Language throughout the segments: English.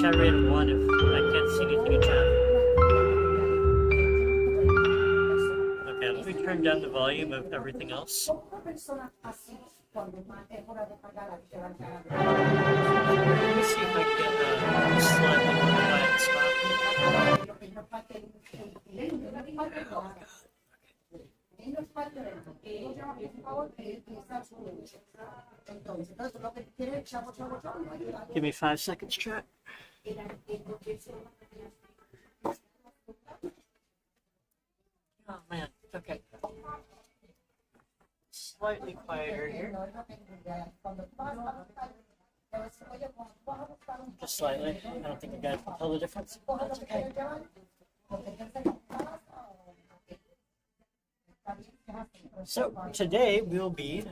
Chat rate of 1 if I can't see anything in chat. Okay, let me turn down the volume of everything else. Let me see if I can get a slightly more quiet spot. Give me 5 seconds, chat. Oh man, okay. Slightly quieter here. Just slightly. I don't think you guys can tell the difference. That's okay. So today we'll be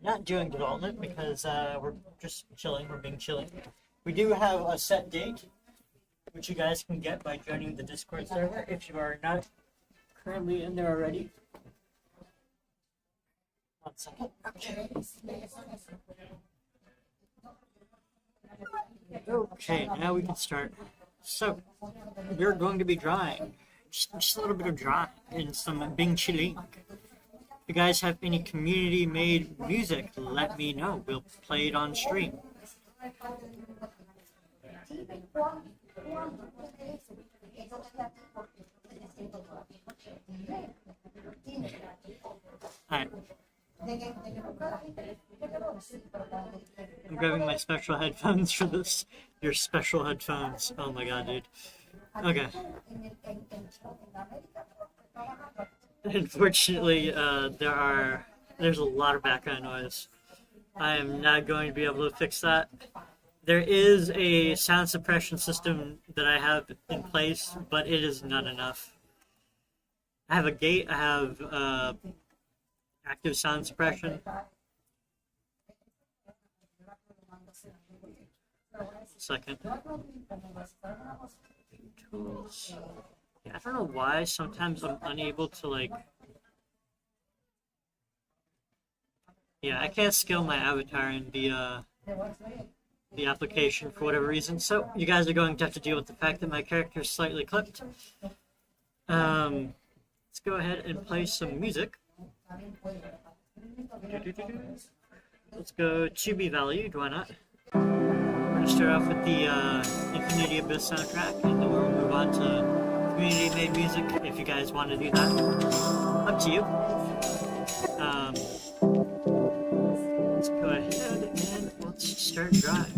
not doing development because we're just chilling, we're being chilling. We do have a set date, which you guys can get by joining the Discord server if you are not currently in there already. 1 second. Okay. Okay, now we can start. So, we're going to be drawing. Just a little bit of drawing and some being chilling. If you guys have any community-made music, let me know. We'll play it on stream. Alright. I'm grabbing my special headphones for this. Your special headphones. Oh my god, dude. Okay. Unfortunately, there's a lot of background noise. I am not going to be able to fix that. There is a sound suppression system that I have in place, but it is not enough. I have a gate, I have active sound suppression. Second. Tools. Yeah, I don't know why sometimes I'm unable to like. Yeah, I can't scale my avatar in the application for whatever reason. So you guys are going to have to deal with the fact that my character is slightly clipped. Let's go ahead and play some music. Let's go to be valued. Why not? We're gonna start off with the Infinity Abyss soundtrack, and then we'll move on to community-made music. If you guys want to do that, up to you. Let's go ahead and let's start drawing.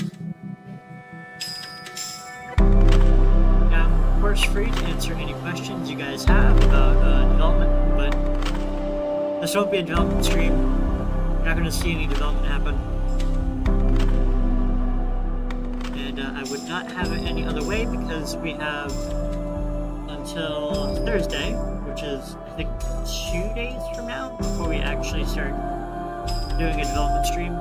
Now, of course, free to answer any questions you guys have about development, but this won't be a development stream. You're not going to see any development happen. And I would not have it any other way because we have until Thursday, which is, I think, 2 days from now, before we actually start doing a development stream.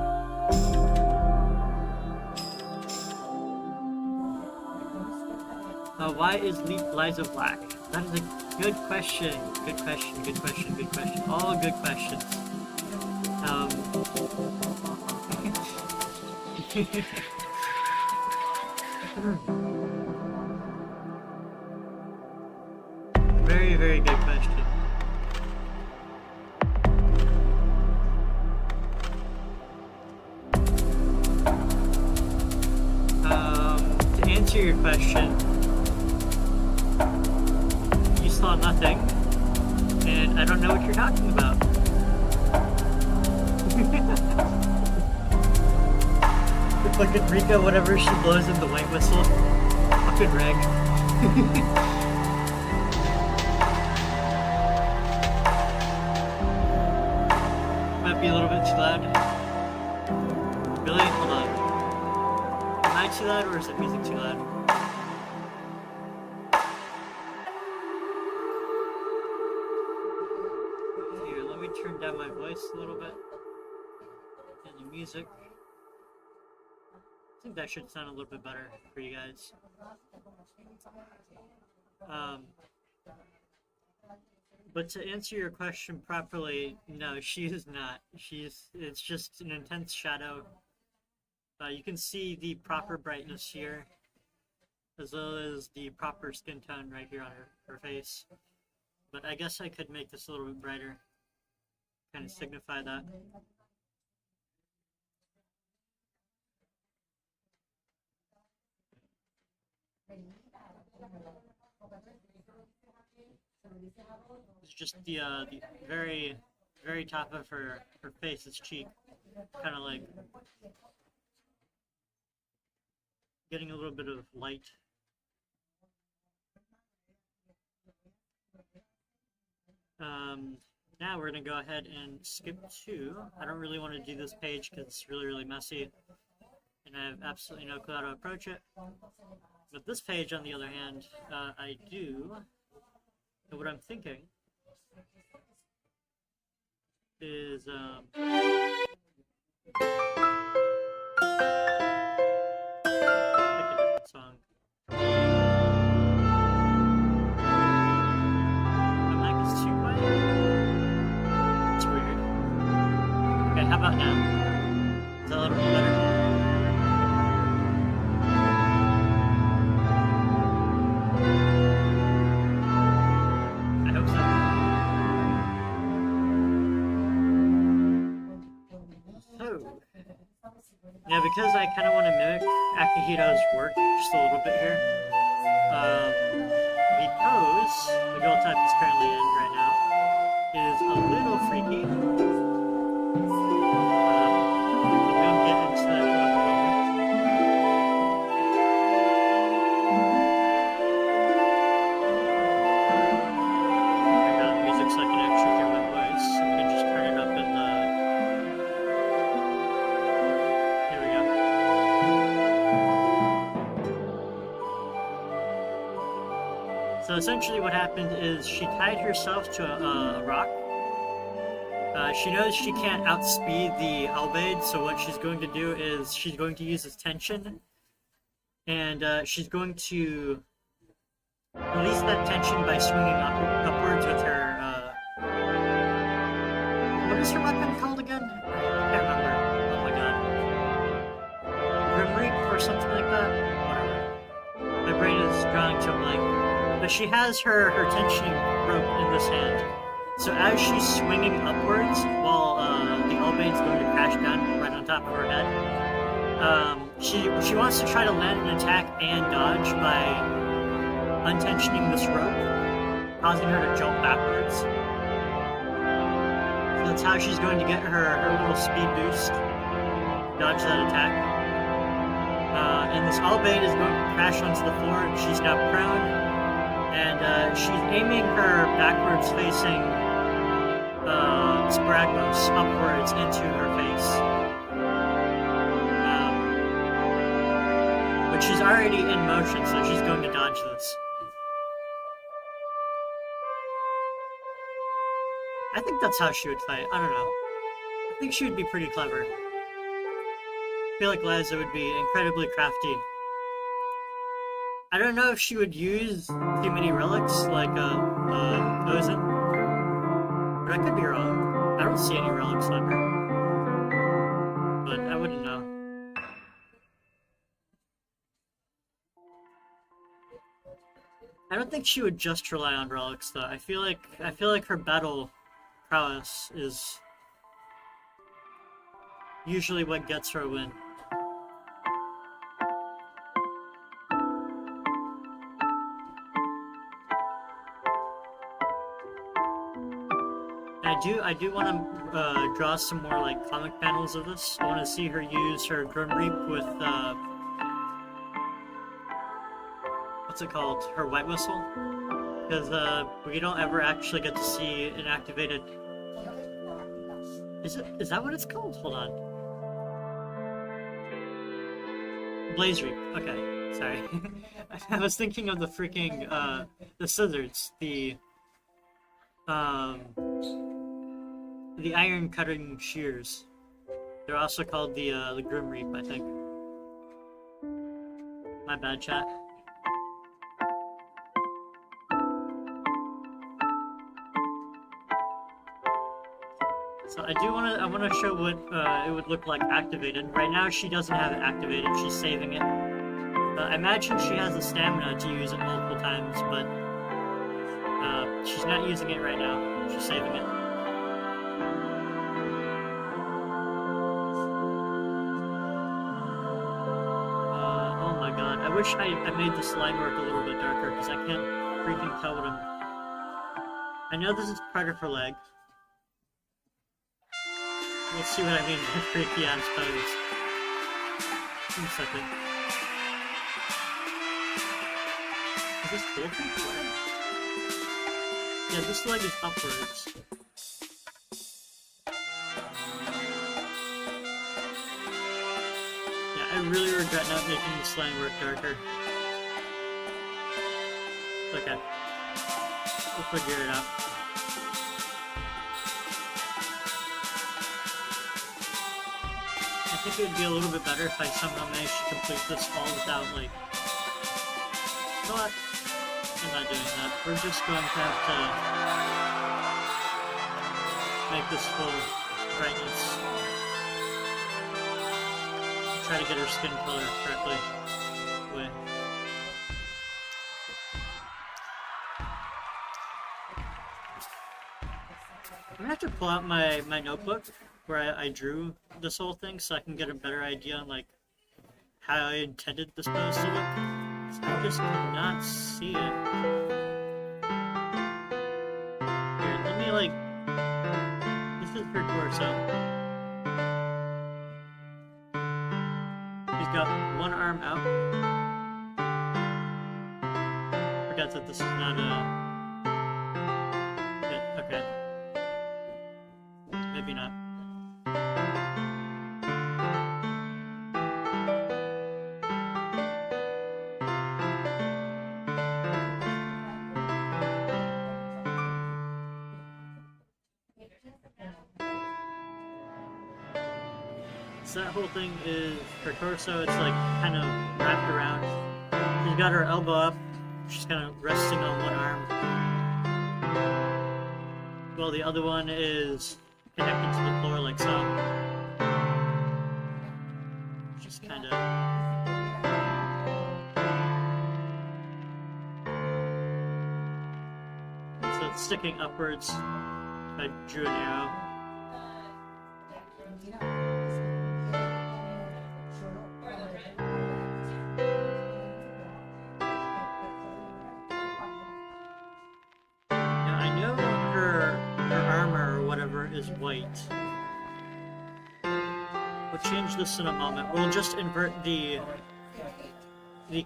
Why is Liza black? That is a good question. Good question. Good question. Good question. All good questions. Very, very good question. To answer your question, you saw nothing, and I don't know what you're talking about. Fucking Rika, whatever she blows in the white whistle. Fucking reg. Might be a little bit too loud. Billy, hold on. Am I too loud or is the music too loud? Here, let me turn down my voice a little bit. And the music. I think that should sound a little bit better for you guys. But to answer your question properly, no, she is not. It's just an intense shadow. You can see the proper brightness here, as well as the proper skin tone right here on her face. But I guess I could make this a little bit brighter, kind of signify that. It's just the very, very top of her face, its cheek, kind of like getting a little bit of light. Now we're going to go ahead and skip to, I don't really want to do this page because it's really, really messy, and I have absolutely no clue how to approach it. But this page, on the other hand, I do. And what I'm thinking is, pick a different song. My mic is too quiet. It's weird. Okay, how about now? Is that a little bit better? Yeah, because I kind of want to mimic Akihito's work just a little bit here. The pose the girl type is currently in right now is a little freaky. We'll get into that in a moment. I got music so I can actually hear my voice. I'm going to just turn it up in the... So essentially what happened is she tied herself to a rock. She knows she can't outspeed the Albaid, so what she's going to do is she's going to use this tension, and she's going to release that tension by swinging upwards with her... what is her weapon called again? I can't remember. Oh my god. Grim Reap or something like that? Whatever. My brain is drawing to a blank. But she has her tensioning rope in this hand. So as she's swinging upwards, while the Albaid's going to crash down right on top of her head, she wants to try to land an attack and dodge by untensioning this rope, causing her to jump backwards. So that's how she's going to get her little speed boost, dodge that attack. And this Albaid is going to crash onto the floor. She's now prone. And she's aiming her backwards facing Spragmos upwards into her face. But she's already in motion, so she's going to dodge this. I think that's how she would fight. I don't know. I think she would be pretty clever. I feel like Liza would be incredibly crafty. I don't know if she would use too many relics like Ozen, but I could be wrong. I don't see any relics on her, but I wouldn't know. I don't think she would just rely on relics though. I feel like her battle prowess is usually what gets her a win. I do want to draw some more like comic panels of this. I want to see her use her Grim Reap with what's it called? Her White Whistle, because we don't ever actually get to see an activated. Is that what it's called? Hold on. Blaze Reap. Okay, sorry. I was thinking of the freaking the scissors, the iron cutting shears. They're also called the Grim Reap, I think. My bad, chat. So I want to show what it would look like activated. Right now she doesn't have it activated. She's saving it. I imagine she has the stamina to use it multiple times, but she's not using it right now. She's saving it. Oh my god. I wish I made the slime work a little bit darker, because I can't freaking tell what I know this is part of her leg. We'll see what I mean by freaky ass pose. Give me a second. Is this both of the leg? Yeah, this leg is upwards. Yeah, I really regret not making the slime work darker. It's okay. We'll figure it out. I think it would be a little bit better if I somehow managed to complete this all without, like... You know what? I'm not doing that. We're just going to have to make this full brightness. Try to get her skin color correctly. Away. I'm gonna have to pull out my notebook where I drew this whole thing so I can get a better idea on like how I intended this pose to look. I just cannot see it. Here, let me like... This is her torso. He's got one arm out. Forgot that this is not a... Okay. Maybe not. So that whole thing is her torso. It's like kind of wrapped around. She's got her elbow up. She's kind of resting on one arm. Well, the other one is connected to the floor like so. Just kind of... So it's sticking upwards. I drew an arrow. Is white. We'll change this in a moment. We'll just invert the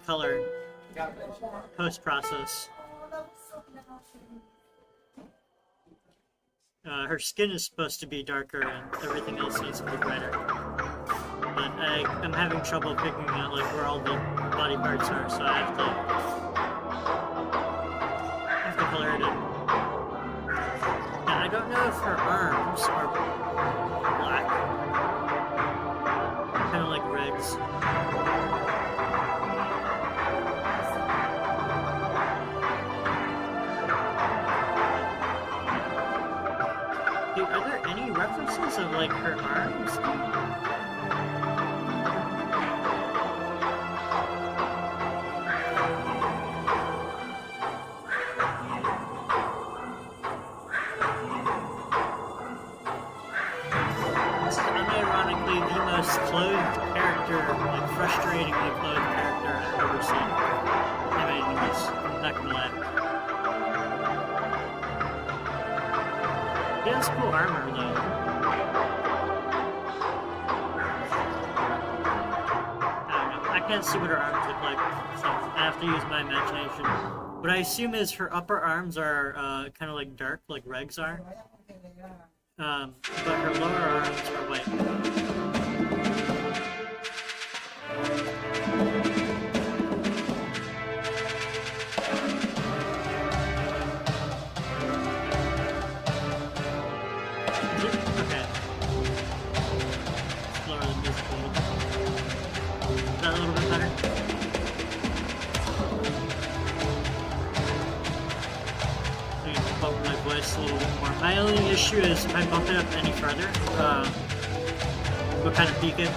color post-process. Her skin is supposed to be darker and everything else needs to be brighter. But I'm having trouble figuring out like where all the body parts are, so I have to color it in. I don't know if her arms are black, kind of like Reg's. Dude, are there any references of like her arms? Clothed character, like frustratingly clothed character I've ever seen. I mean, he's not gonna lie. He has cool armor though. I don't know. I can't see what her arms look like, so I have to use my imagination. What I assume is her upper arms are kind of like dark, like Reg's are. But her lower arms are white. My only issue is if I bump it up any further, we'll kind of peak it.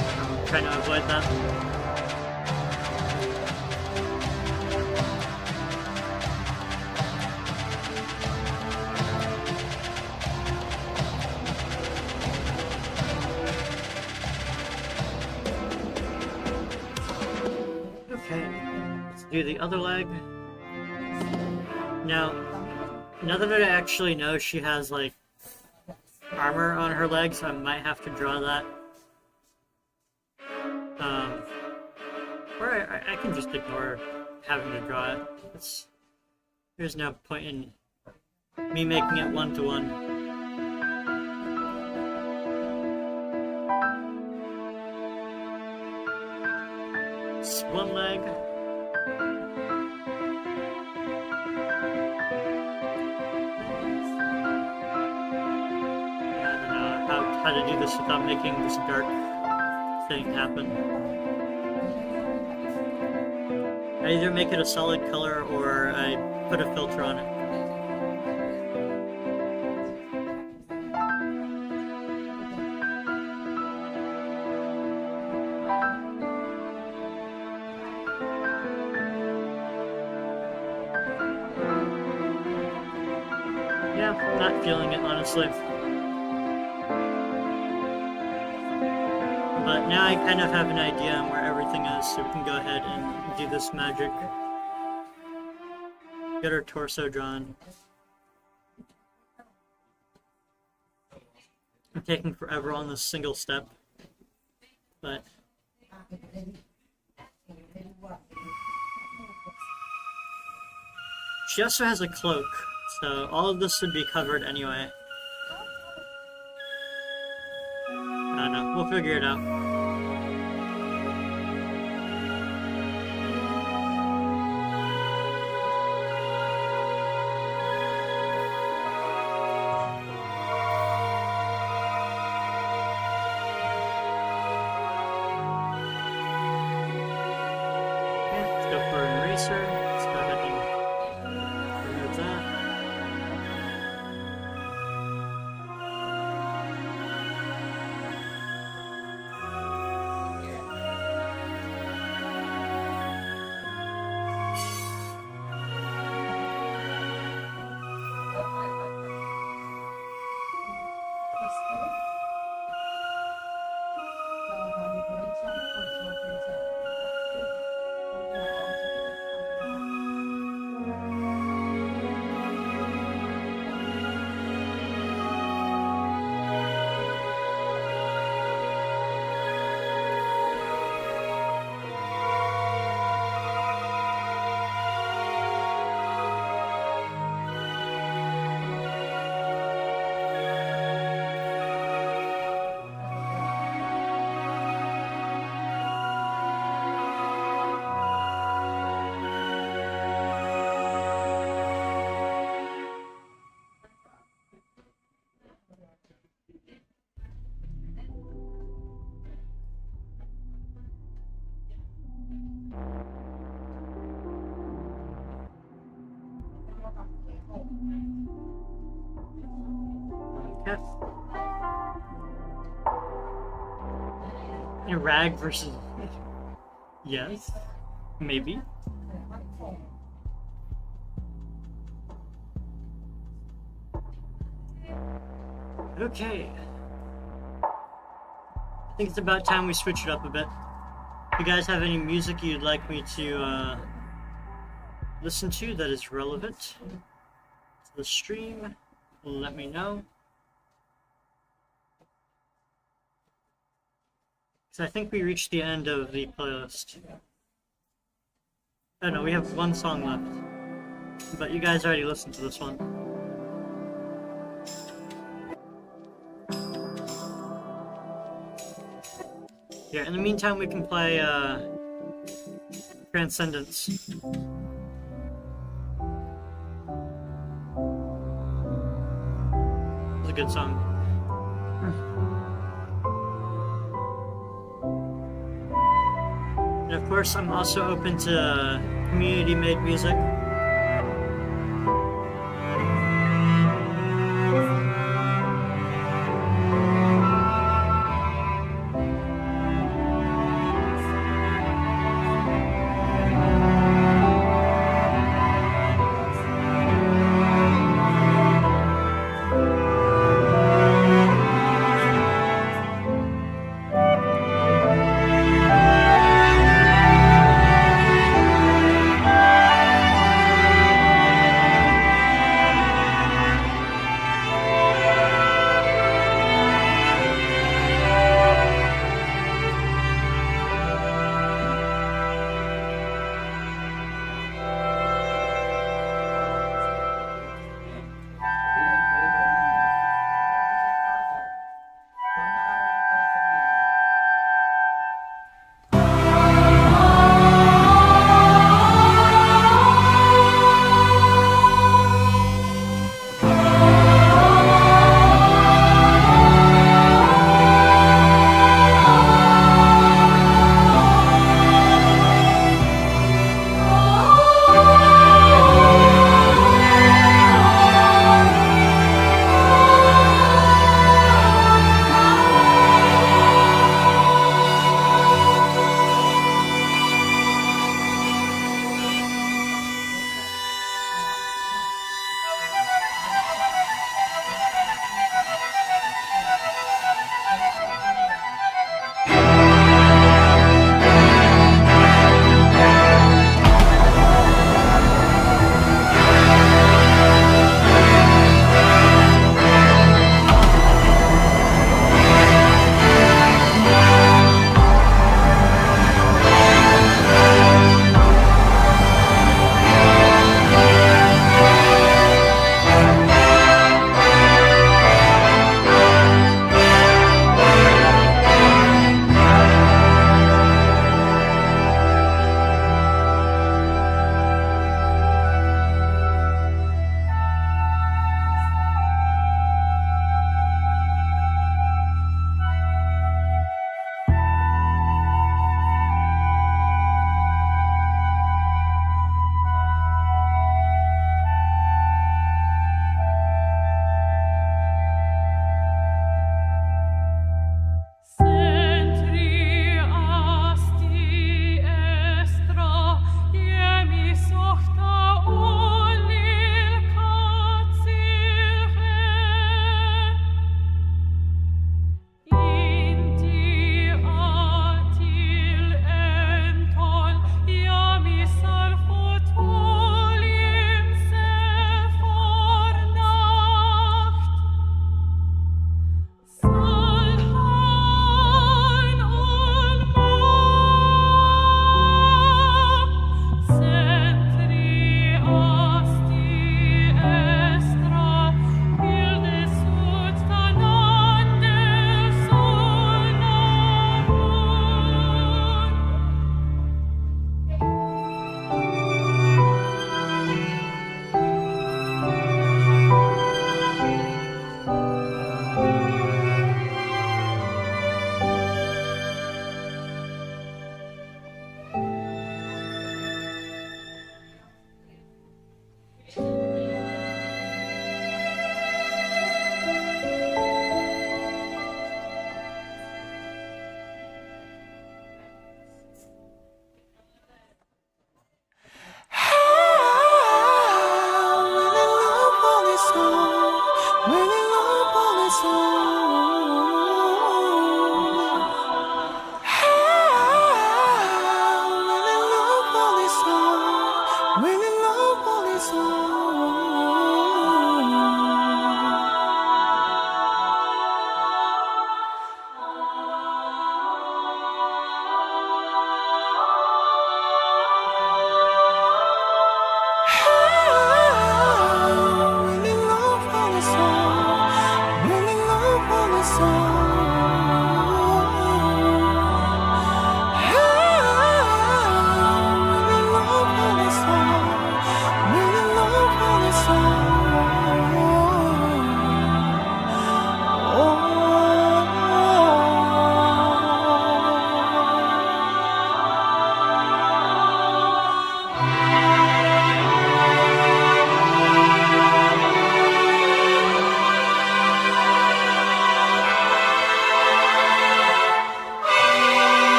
I'm trying to avoid that. Okay, let's do the other leg. Now that I actually know she has, like, armor on her legs, I might have to draw that. Or I can just ignore having to draw it. There's no point in me making it one-to-one. It's one leg. How to do this without making this dark thing happen. I either make it a solid color or I put a filter on it. Yeah, not feeling it honestly. But now I kind of have an idea on where everything is, so we can go ahead and do this magic. Get her torso drawn. I'm taking forever on this single step, but she also has a cloak, so all of this would be covered anyway. I don't know, we'll figure it out. Let's go ahead and remove that. Yeah. Rag versus. Yes. Maybe. Okay. I think it's about time we switch it up a bit. If you guys have any music you'd like me to listen to that is relevant to the stream, let me know. So I think we reached the end of the playlist. Oh no, we have one song left. But you guys already listened to this one. Yeah, in the meantime we can play Transcendence. It's a good song. And of course, I'm also open to community-made music.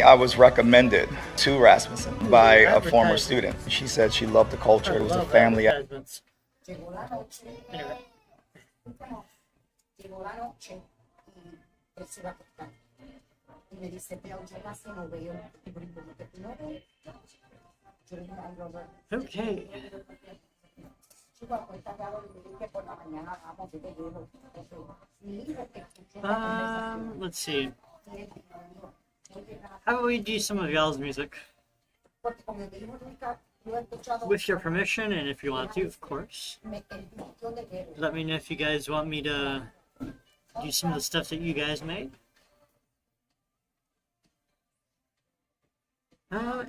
I was recommended to Rasmussen by a former student. She said she loved the culture. It was a family. Anyway. Okay. Let's see. How about we do some of y'all's music? With your permission, and if you want to, of course. Let me know if you guys want me to do some of the stuff that you guys made.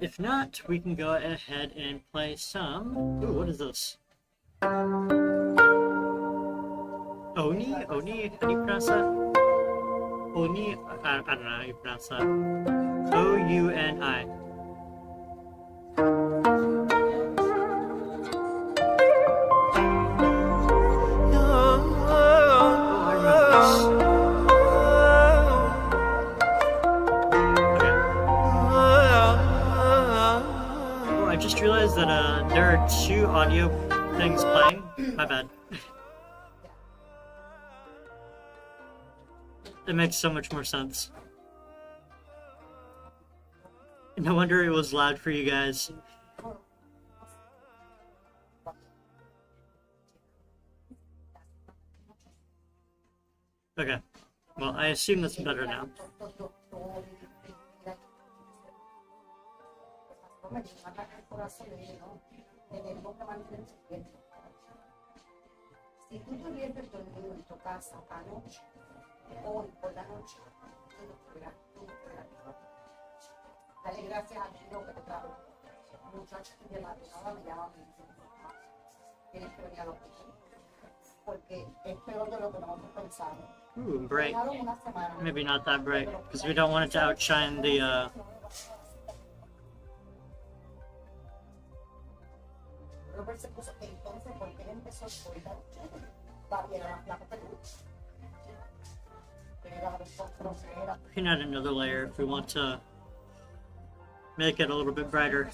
If not, we can go ahead and play some... Ooh, what is this? Oni? Oni? How do you pronounce that? Oni? I don't know how you pronounce that. O-U-N-I. I just realized that there are two audio things playing. My bad. It makes so much more sense. No wonder it was loud for you guys. Okay. Well, I assume that's better now. me dio un ataque al corazón y dije, no, tenemos que mantenernos bien. Si tú tuvieses dormido en tu casa anoche, hoy por la noche, tú no estuvieras mejor. Dale gracias a Dios que te trajo. Muchachos de la nada me llaman y me dicen, tienes que venir al hospital. Porque es peor de lo que nosotros pensamos. Ooh, bright. Dejaron una semana. Maybe not that bright, because we don't want it to outshine the, Robert se puso, entonces, ¿por qué él empezó a soltar? Va bien, la placa perdida. Era grosera. looking at another layer if we want to make it a little bit brighter.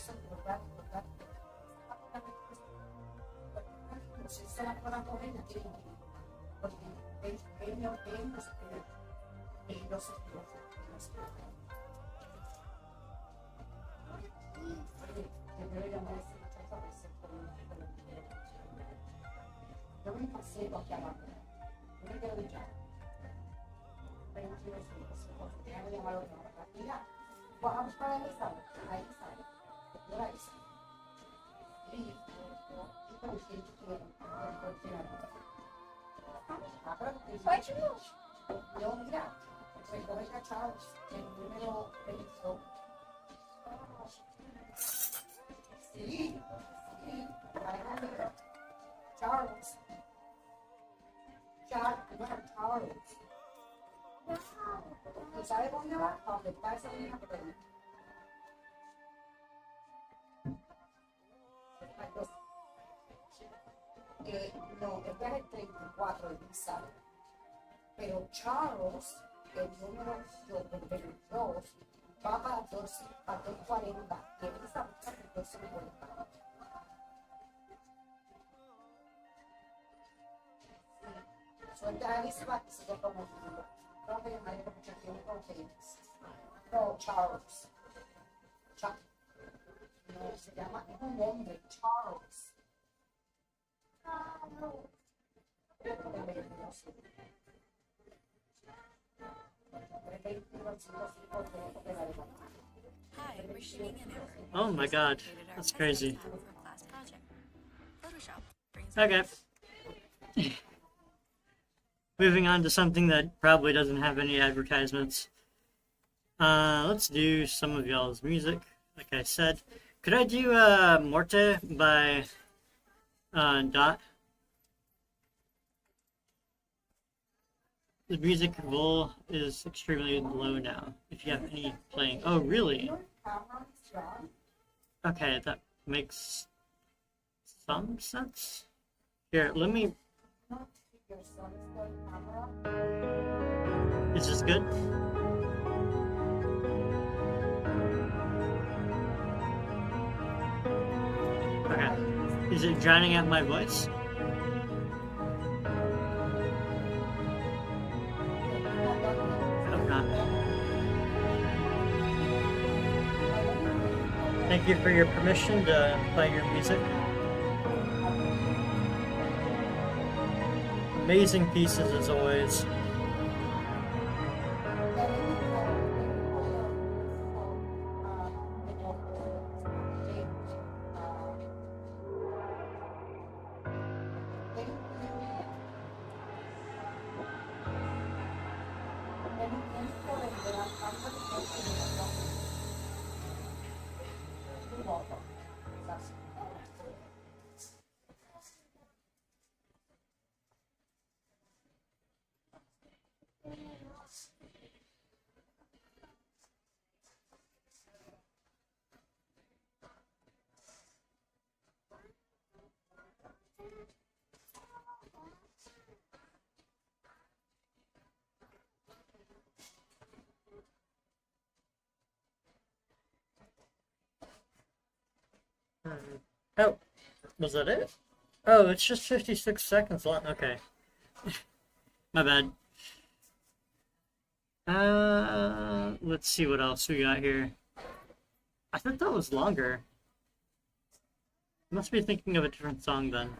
Yo me pasé aquí abajo. Yo me quiero duchar. Déjame llamar a otra. Mira, vamos para el estado. Ahí sale. Yo la hice. Y pero si tú quieres, yo, mira, recoge cachados, el número 22. Sí, Charles. Charles. ¿Tú sabes dónde va? A donde está esa niña que te digo. No, este es el 34, el sabe. Pero Charles, el número 22, va para 240. Y él está buscando 250. Suelta a Elizabeth y sigue como tío. Tengo que llamarle por mucho tiempo con James. No, Charles. No, se llama, es un hombre, Charles. Hi, we're shooting an hour. Oh my god, that's crazy. For a class project. Photoshop brings Okay. Moving on to something that probably doesn't have any advertisements. Let's do some of y'all's music. Like I said, could I do Morte by Dot? The music vol is extremely low now. If you have any playing. Oh, really? Okay, that makes some sense. Here, let me. Is this good? Okay. Is it drowning out my voice? Hope not. Thank you for your permission to play your music. Amazing pieces as always. Oh, was that it? Oh, it's just 56 seconds long. Okay. My bad. Let's see what else we got here. I thought that was longer. Must be thinking of a different song then.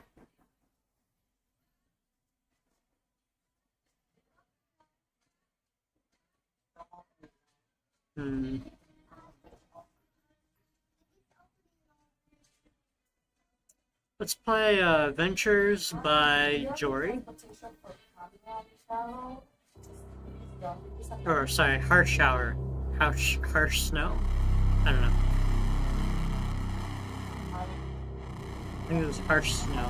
Let's play Ventures by Jory. Or, sorry, Harsh Shower. Harsh Snow? I don't know. I think it was Harsh Snow.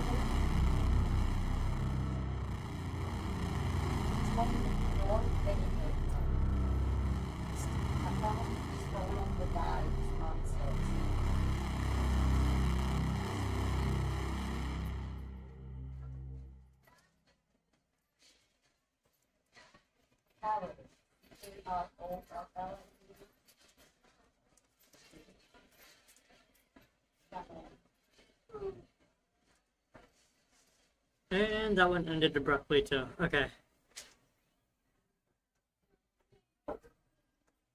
And that one ended abruptly too. Okay.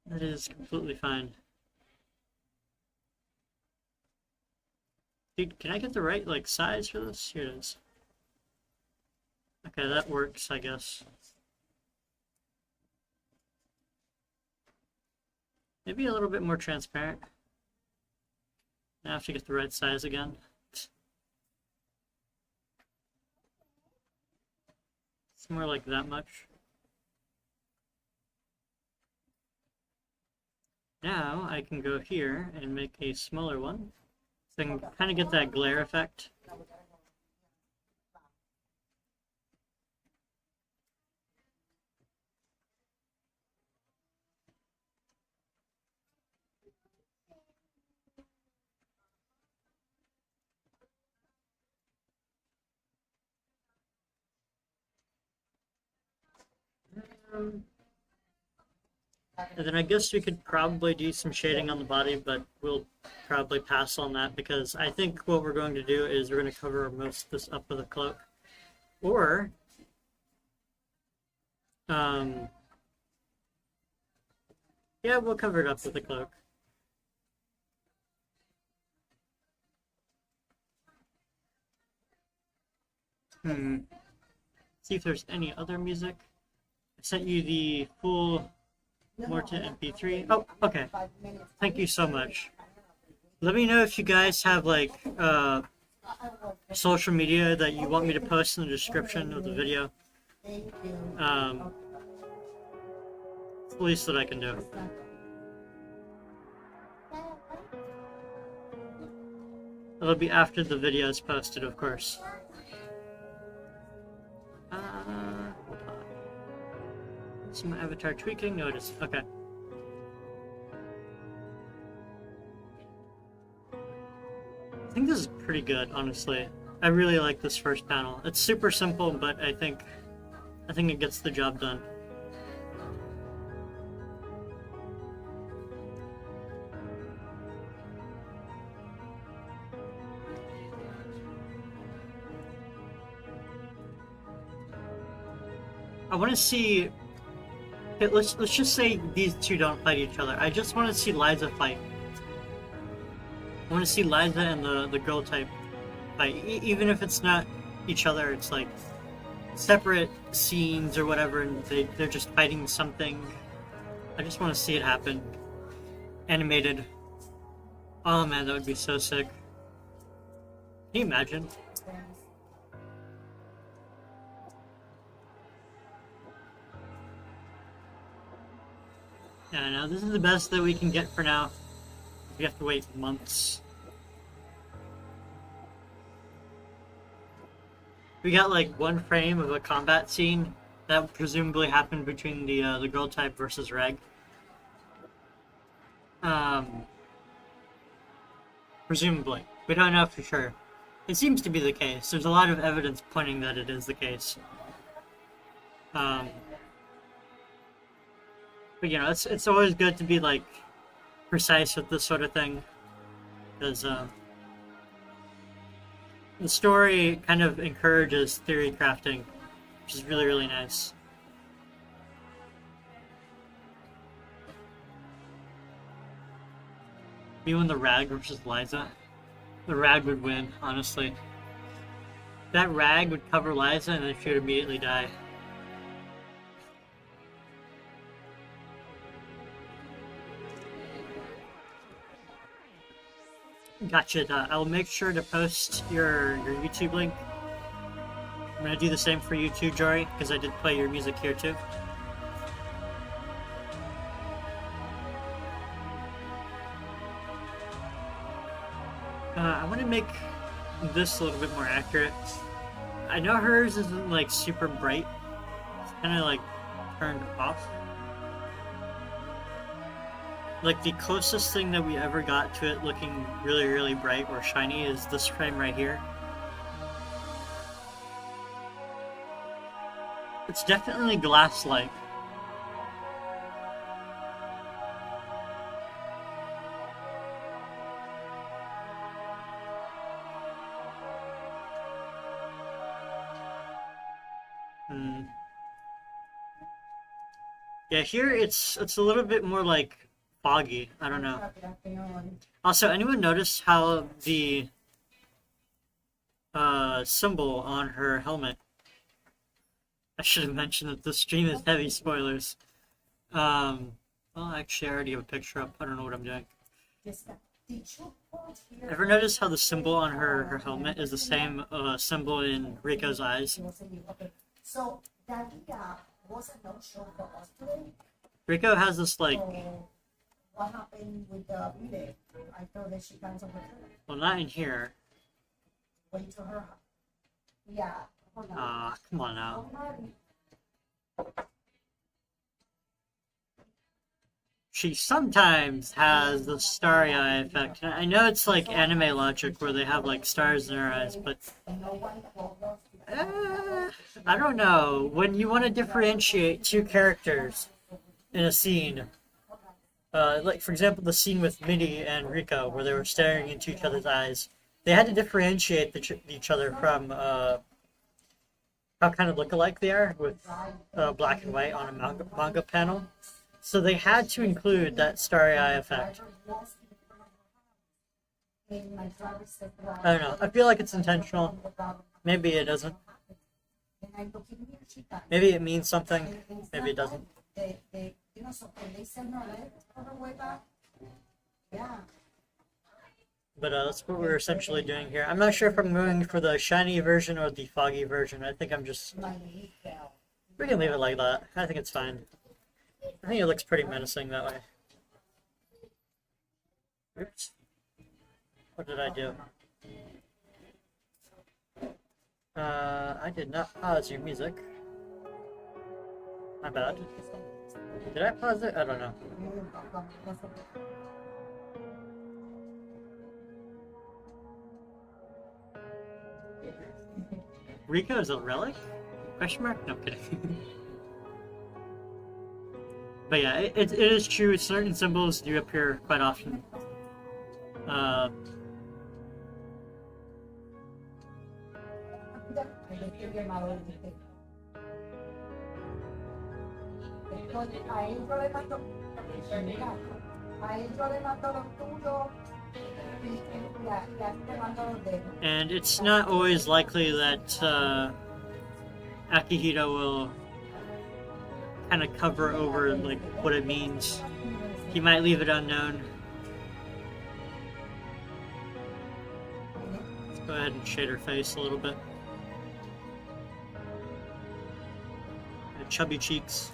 That is completely fine. Dude, can I get the right like size for this? Here it is. Okay, that works, I guess. Maybe a little bit more transparent. I have to get the right size again. Somewhere like that much. Now I can go here and make a smaller one. So I can kind of get that glare effect. And then I guess we could probably do some shading on the body, but we'll probably pass on that because I think what we're going to do is we're going to cover most of this up with a cloak. Or, yeah, we'll cover it up with a cloak. See if there's any other music. I sent you the full Morton MP3. Oh, okay. Thank you so much. Let me know if you guys have like social media that you want me to post in the description of the video. It's the least that I can do. It'll be after the video is posted, of course. Hold on. Some avatar tweaking? No, it is. Okay. I think this is pretty good, honestly. I really like this first panel. It's super simple, but I think it gets the job done. I want to see. Okay, let's just say these two don't fight each other. I just want to see Liza fight. I want to see Liza and the girl type fight, even if it's not each other. It's like separate scenes or whatever, and they're just fighting something. I just want to see it happen. Animated. Oh man, that would be so sick. Can you imagine? Yeah, no, this is the best that we can get for now. We have to wait months. We got like one frame of a combat scene that presumably happened between the girl type versus Reg. Presumably, we don't know for sure. It seems to be the case. There's a lot of evidence pointing that it is the case. But you know, it's always good to be like precise with this sort of thing, because the story kind of encourages theory crafting, which is really, really nice. Me and the Rag versus Liza. The Rag would win, honestly. That Rag would cover Liza and then she would immediately die. Gotcha. I'll make sure to post your YouTube link. I'm gonna do the same for you too, Jory, because I did play your music here too. I want to make this a little bit more accurate. I know hers isn't like super bright. It's kind of like turned off. Like the closest thing that we ever got to it looking really, really bright or shiny is this frame right here. It's definitely glass-like. Yeah, here it's a little bit more like foggy. I don't know. Also, anyone notice how the symbol on her helmet? I should have mentioned that this stream is heavy spoilers. Well, actually, I already have a picture up. I don't know what I'm doing. Ever notice how the symbol on her helmet is the same symbol in Rico's eyes? So Dalia was a no-show for us today. Rico has this like. So what happened with the video? I thought that she canceled her trip. Well, not in here. Went to her. Yeah. Come on now. She sometimes has the starry eye effect. I know it's like anime logic where they have like stars in their eyes, but I don't know. When you want to differentiate two characters in a scene, like for example the scene with Minnie and Rico where they were staring into each other's eyes, they had to differentiate each other from how kind of look-alike they are with black and white on a manga panel. So they had to include that starry eye effect. I don't know. I feel like it's intentional. Maybe it isn't. Maybe it means something. Maybe it doesn't. But that's what we're essentially doing here. I'm not sure if I'm going for the shiny version or the foggy version. I think I'm just... We can leave it like that. I think it's fine. I think it looks pretty menacing that way. Oops. What did I do? I did not pause your music. My bad. Did I pause it? I don't know. Rico is a relic? Question mark? No, I'm kidding. But yeah, it is true. Certain symbols do appear quite often. And it's not always likely that Akihito will kind of cover over like what it means. He might leave it unknown. Let's go ahead and shade her face a little bit. And chubby cheeks.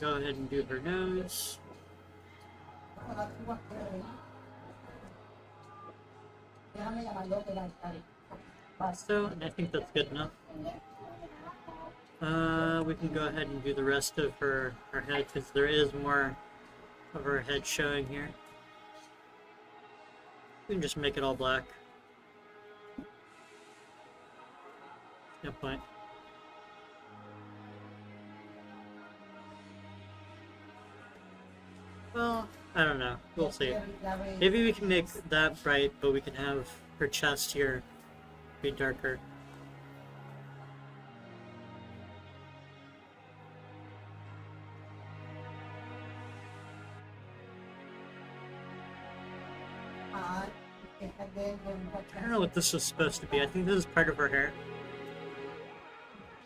Go ahead and do her nose. So, and I think that's good enough. We can go ahead and do the rest of her head because there is more of her head showing here. We can just make it all black. No point. Well, I don't know. We'll see. Maybe we can make that bright, but we can have her chest here be darker. I don't know what this was supposed to be. I think this is part of her hair.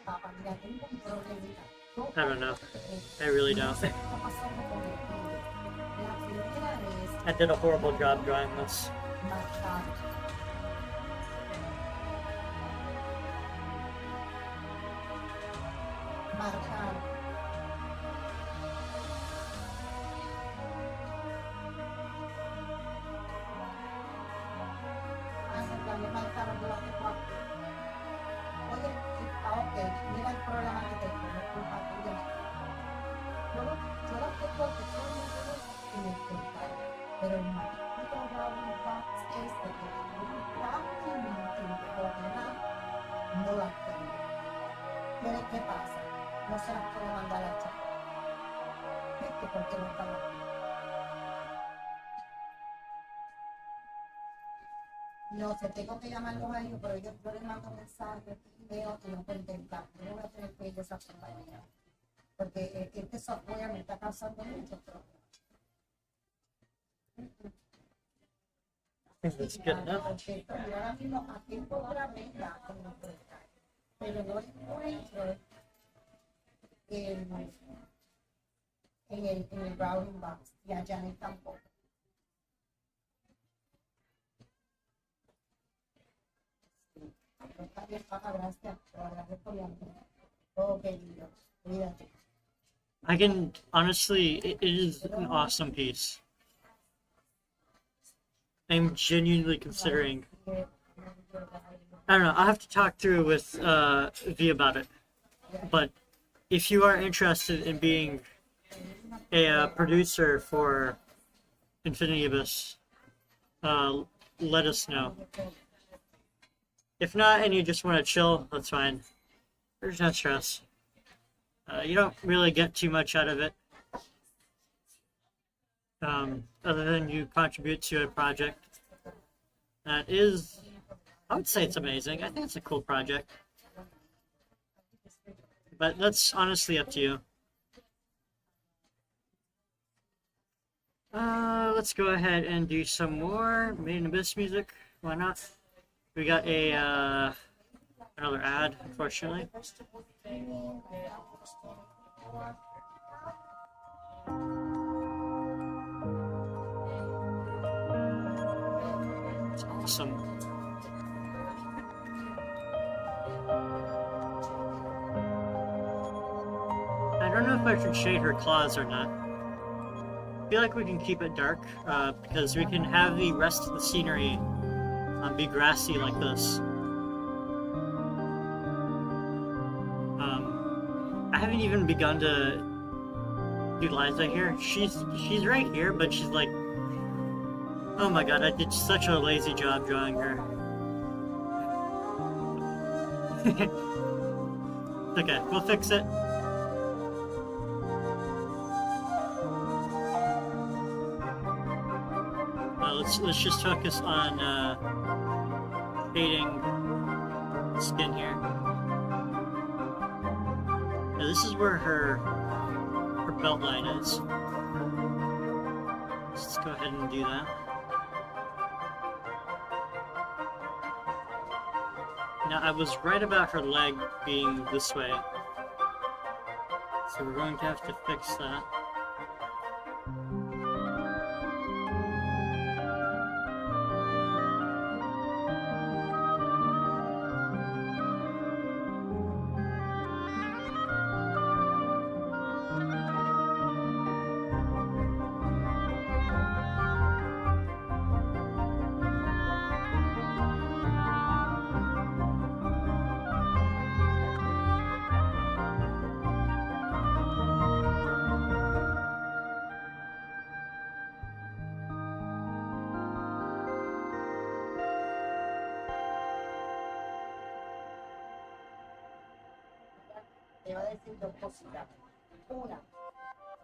I don't know. I really don't. I did a horrible job drawing this. Mira el problema que tengo, no es culpa tuya. Yo lo que porque soy muy buena y me encanta. Pero el maldito Robin Fox es de que prácticamente el problema no las tengo. Pero ¿qué pasa? No se las puedo mandar a echar. ¿Viste? Porque no está mal. No sé, tengo que llamarlos a ellos, pero yo les mando mensajes, veo que no puedo intentar. Yo no voy a tener que ir de esa compañía. Porque este software me está causando mucho problema. I think that's good enough. Perfecto, y ahora mismo aquí otra venta en la puerta, pero no encuentro en el browsing box y allá no tampoco. Está bien, paja, gracias por hablar por la vida. Oh, querido, cuídate. I can honestly, it is an awesome piece. I'm genuinely considering. I don't know. I'll have to talk through with V about it. But if you are interested in being a producer for Infinity Abyss, let us know. If not, and you just want to chill, that's fine. There's no stress. You don't really get too much out of it, other than you contribute to a project that is, I would say it's amazing. I think it's a cool project. But that's honestly up to you. Let's go ahead and do some more Made in Abyss music. Why not? We got a another ad, unfortunately. It's awesome. I don't know if I should shade her claws or not. I feel like we can keep it dark because we can have the rest of the scenery be grassy like this. I haven't even begun to do Liza here. She's right here, but she's like, oh my god, I did such a lazy job drawing her. Okay, we'll fix it. Let's just focus on fading skin here. Now this is where her belt line is. Let's go ahead and do that. Now I was right about her leg being this way, so we're going to have to fix that. Te va a decir dos cositas. Una,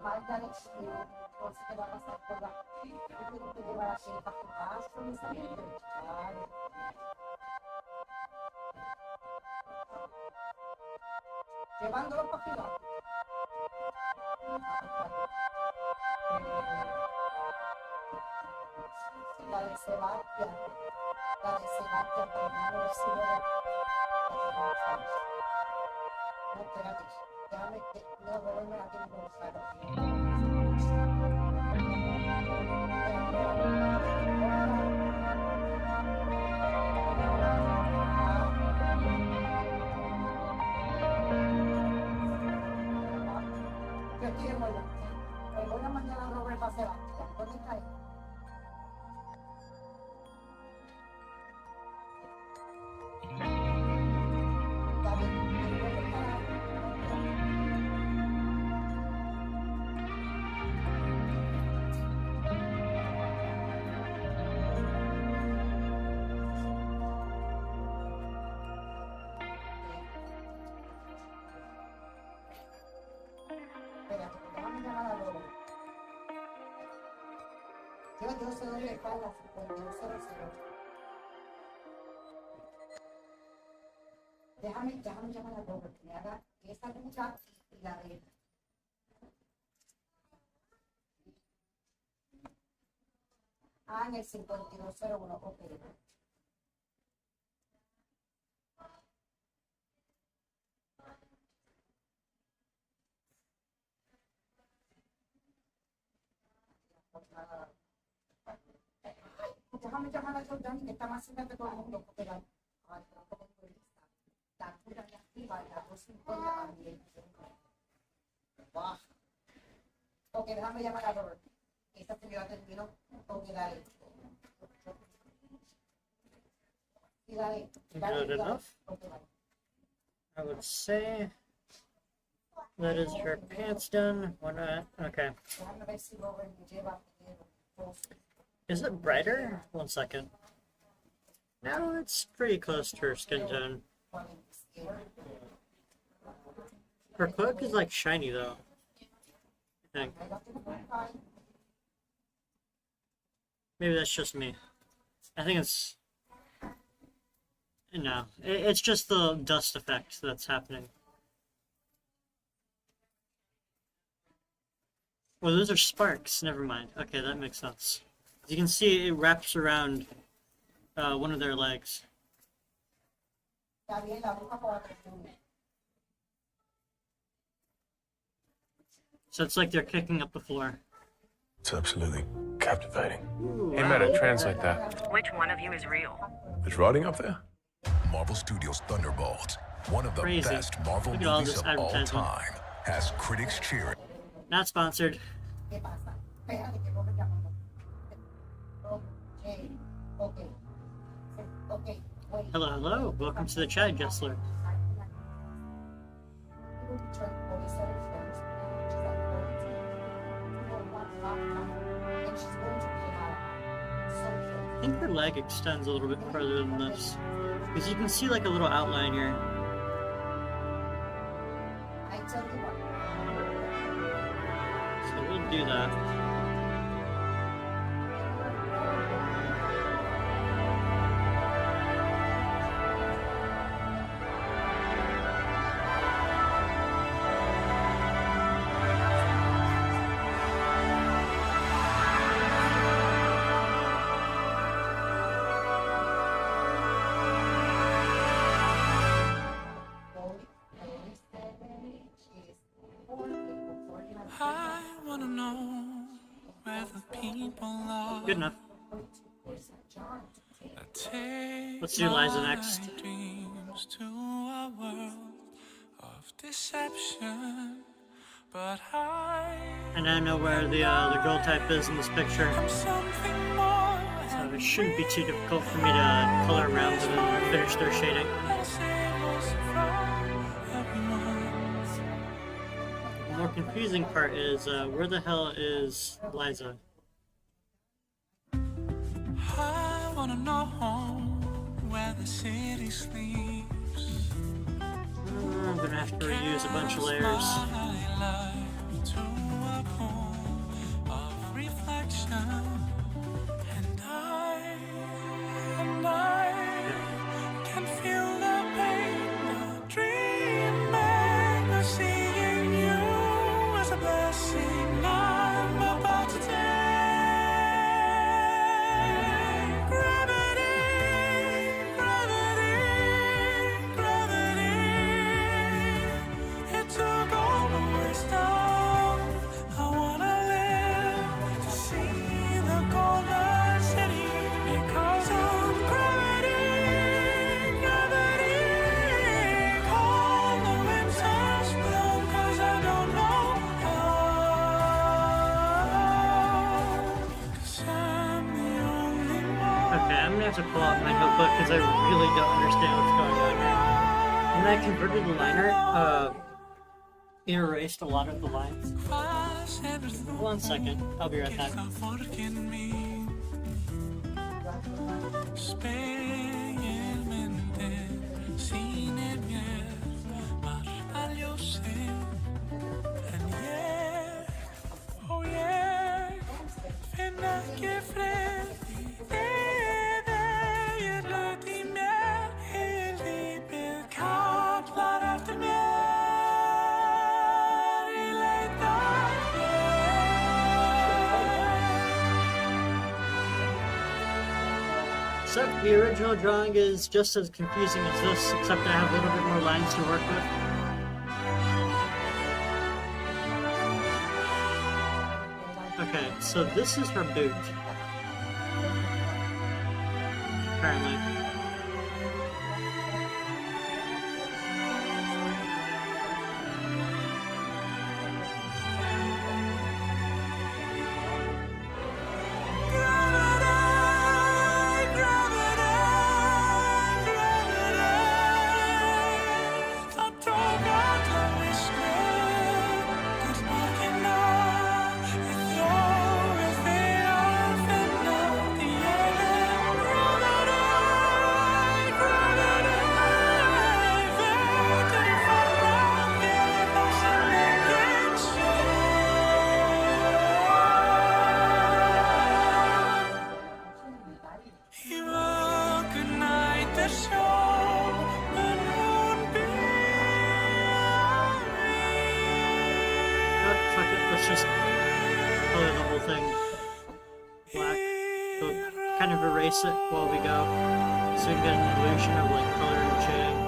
marca de chile, entonces te va a pasar por la... Yo tengo que llevar aquí para tu casa con esa gente. Claro. Llevándolo para aquí. La de Sebastián. ese barco por una universidad. No, espérate, déjame que no vuelvo a tener un claro. Yo estoy en vuelo. Hoy voy a mañana a Robert para Sebastián. ¿Dónde está él? Está bien. ¿Dónde está él? Espérate, déjame llamar a Robert. Yo sé dónde está la 5100. Déjame llamar a Robert, que me haga esa lucha y la de él. En el 5201, ok. Déjame llamar a Jordani, que está más cerca de todo el mundo, porque la altura de arriba y la 250 también. Bah. Ok, déjame llamar a Robert. Esta señora terminó. Ok, dale. Y dale. Good enough? Ok, dale. I would say that is her pants done. Why not? Okay. Déjame ver si Robert me lleva primero. Is it brighter? 1 second. No, it's pretty close to her skin tone. Her cloak is like shiny though. I think. Maybe that's just me. I think it's. No, it's just the dust effect that's happening. Well, those are sparks. Never mind. Okay, that makes sense. You can see it wraps around one of their legs. So it's like they're kicking up the floor. It's absolutely captivating. Ooh, Hey, wow. Meta, translate that. Which one of you is real? Is writing up there? Marvel Studios' Thunderbolts, one of the Crazy. best Marvel Look at all movies this of all advertisement. time, has critics cheering. Not sponsored. ¿Qué pasa? Espérate que Robert llamando. Ok, ok. Ok, wait. Hello, hello. Welcome to the chat, Gessler. I think her leg extends a little bit further than this. Because you can see like a little outline here. So we'll do that. I wanna know where the people are. Good enough. that take Let's do Liza my next. dreams to a world of deception, but And I know where the gold type is in this picture. I'm something more So it shouldn't be too difficult for me to color around them and finish their shading. than symbols from everyone. The more confusing part is where the hell is Liza? I wanna know where the city sleeps. I'm gonna have to reuse a bunch of layers. My life to a pool of reflection, and I can feel the pain, the dreaming of seeing you as a blessing I'm about to take. Gravity I'm gonna have to pull out my notebook because I really don't understand what's going on here. When I converted the liner, it erased a lot of the lines. Hold on a second, I'll be right back. So the original drawing is just as confusing as this, except I have a little bit more lines to work with. Okay, so this is her boot. Apparently. Let's just color the whole thing black. So kind of erase it while we go, so we can get an illusion of like color and shading.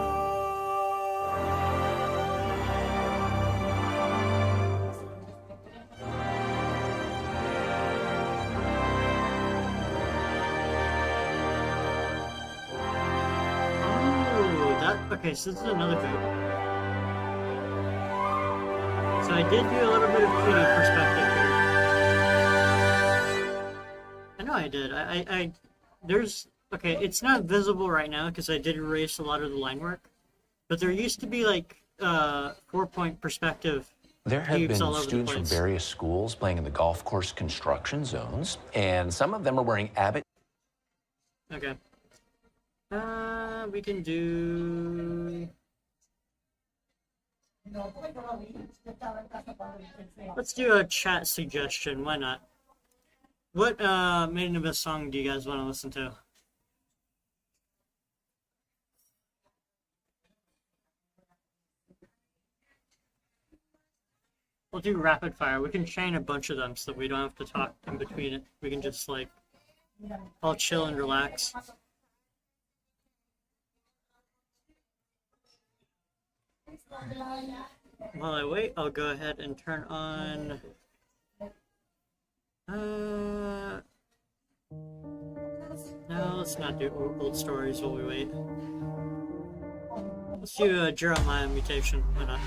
Oh, okay, so this is another boot. So I did do a little bit of 3D perspective here. I know I did. I there's, okay, it's not visible right now because I did erase a lot of the line work, but there used to be like 4-point perspective. There have been all over students from various schools playing in the golf course construction zones, and some of them are wearing Abbott. Okay. We can do... Let's do a chat suggestion, why not? What Maiden of a song do you guys want to listen to? We'll do rapid fire. We can chain a bunch of them so we don't have to talk in between it. We can just like all chill and relax. While I wait, I'll go ahead and turn on no, let's not do old stories while we wait. Let's do a Jeremiah mutation. Why not?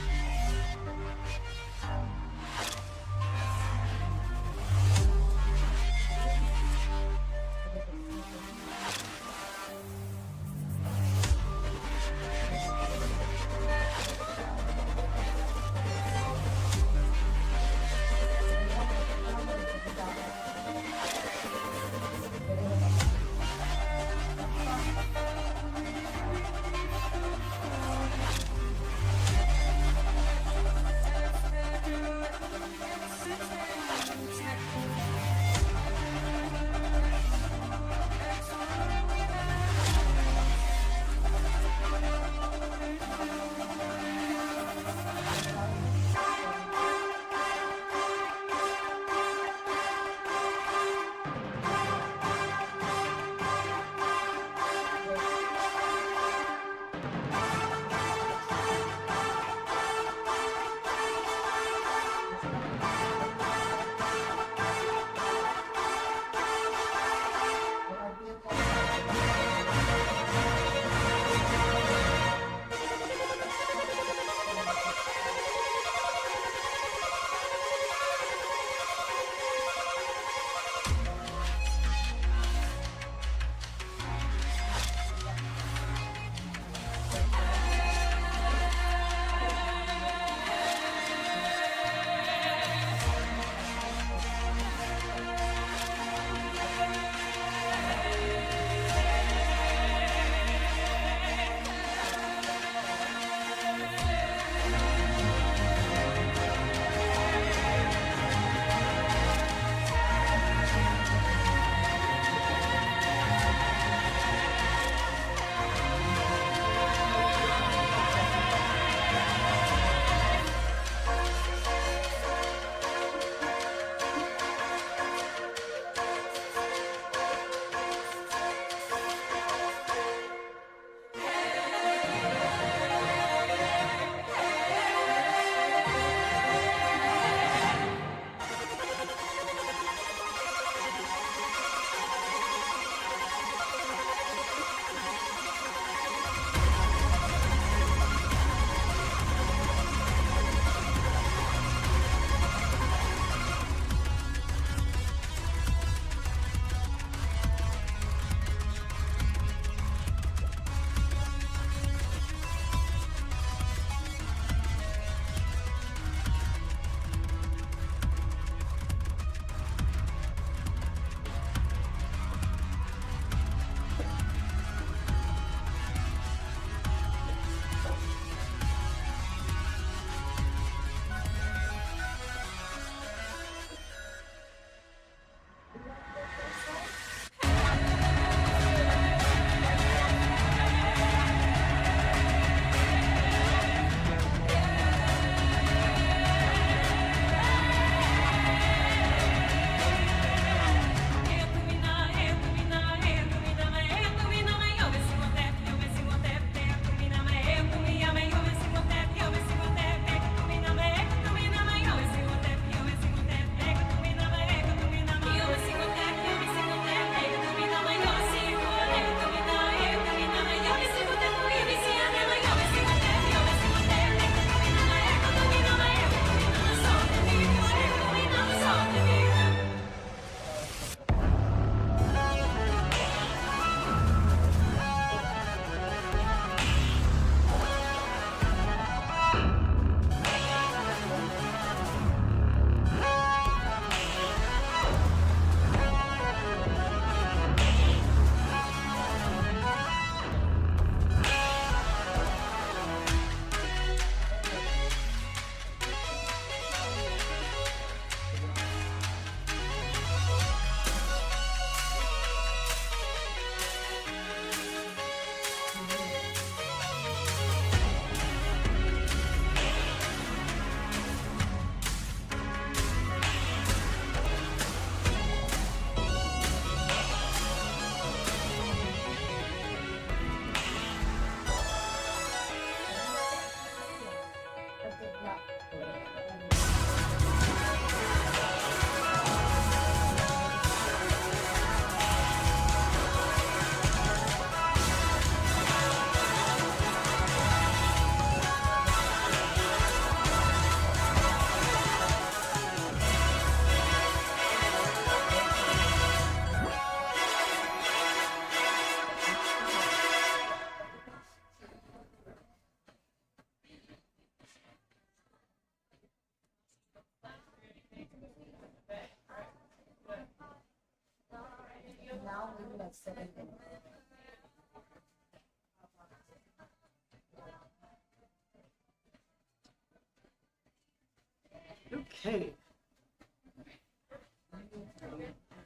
Okay.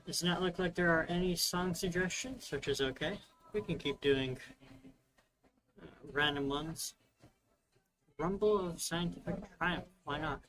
Does not look like there are any song suggestions, which is okay. We can keep doing random ones. Rumble of Scientific Triumph. Why not?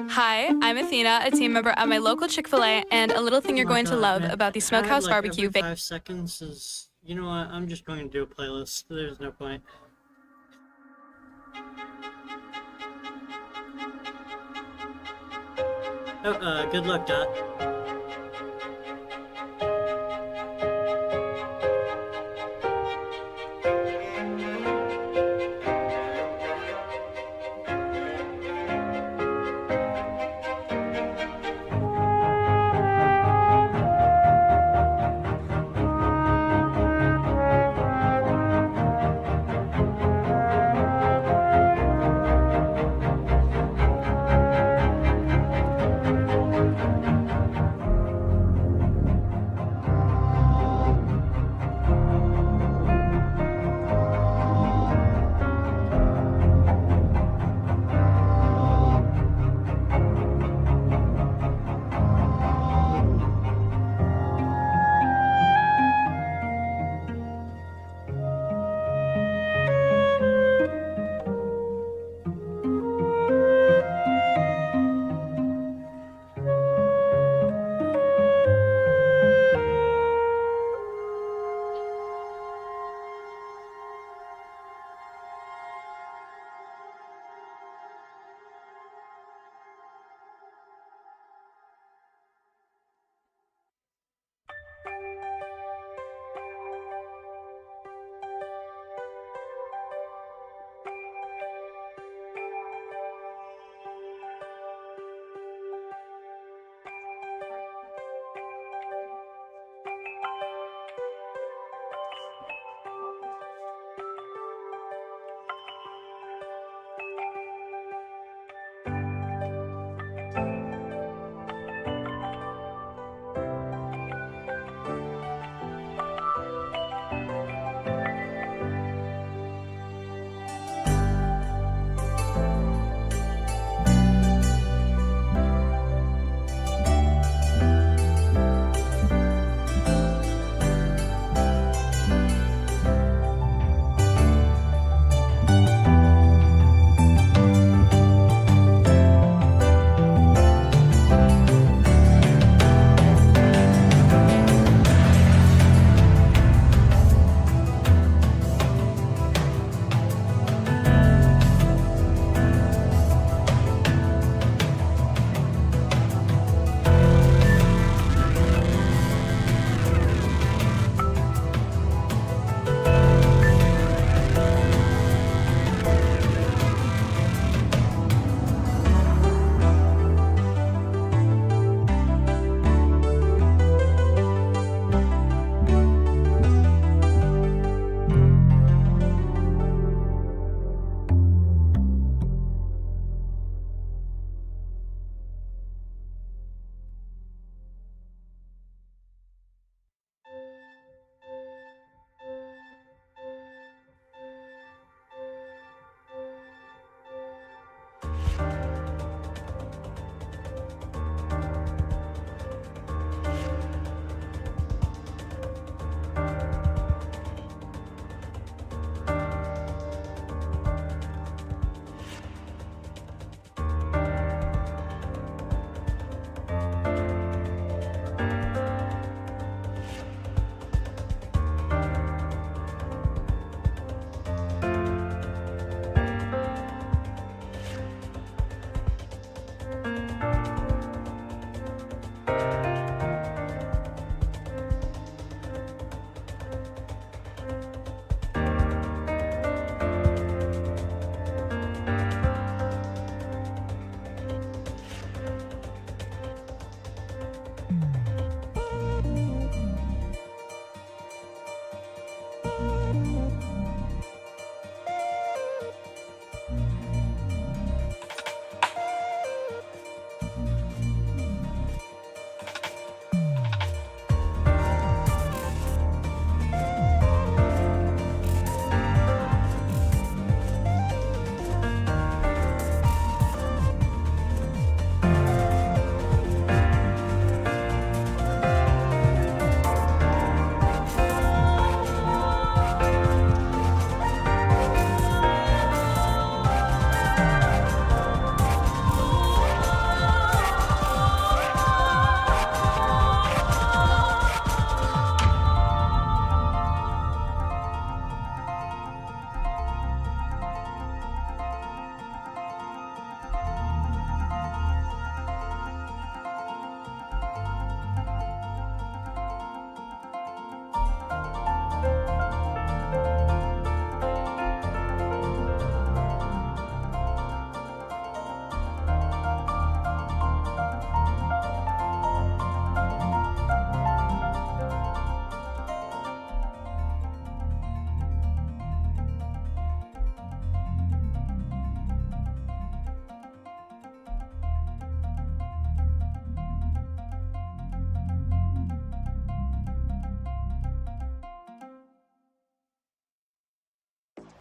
Hi, I'm Athena, a team member at my local Chick-fil-A, and a little thing you're going to love about the Smokehouse Barbecue. Every 5 seconds is, you know what? I'm just going to do a playlist. There's no point. Oh, good luck, Dot.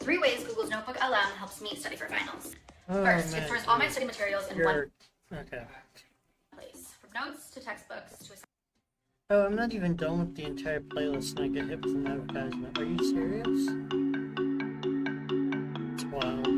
3 ways Google's Notebook LM helps me study for finals. Oh, First, man. it stores all my study materials in one Okay. place, from notes to textbooks to Oh, I'm not even done with the entire playlist and I get hit with an advertisement. Are you serious? It's wild.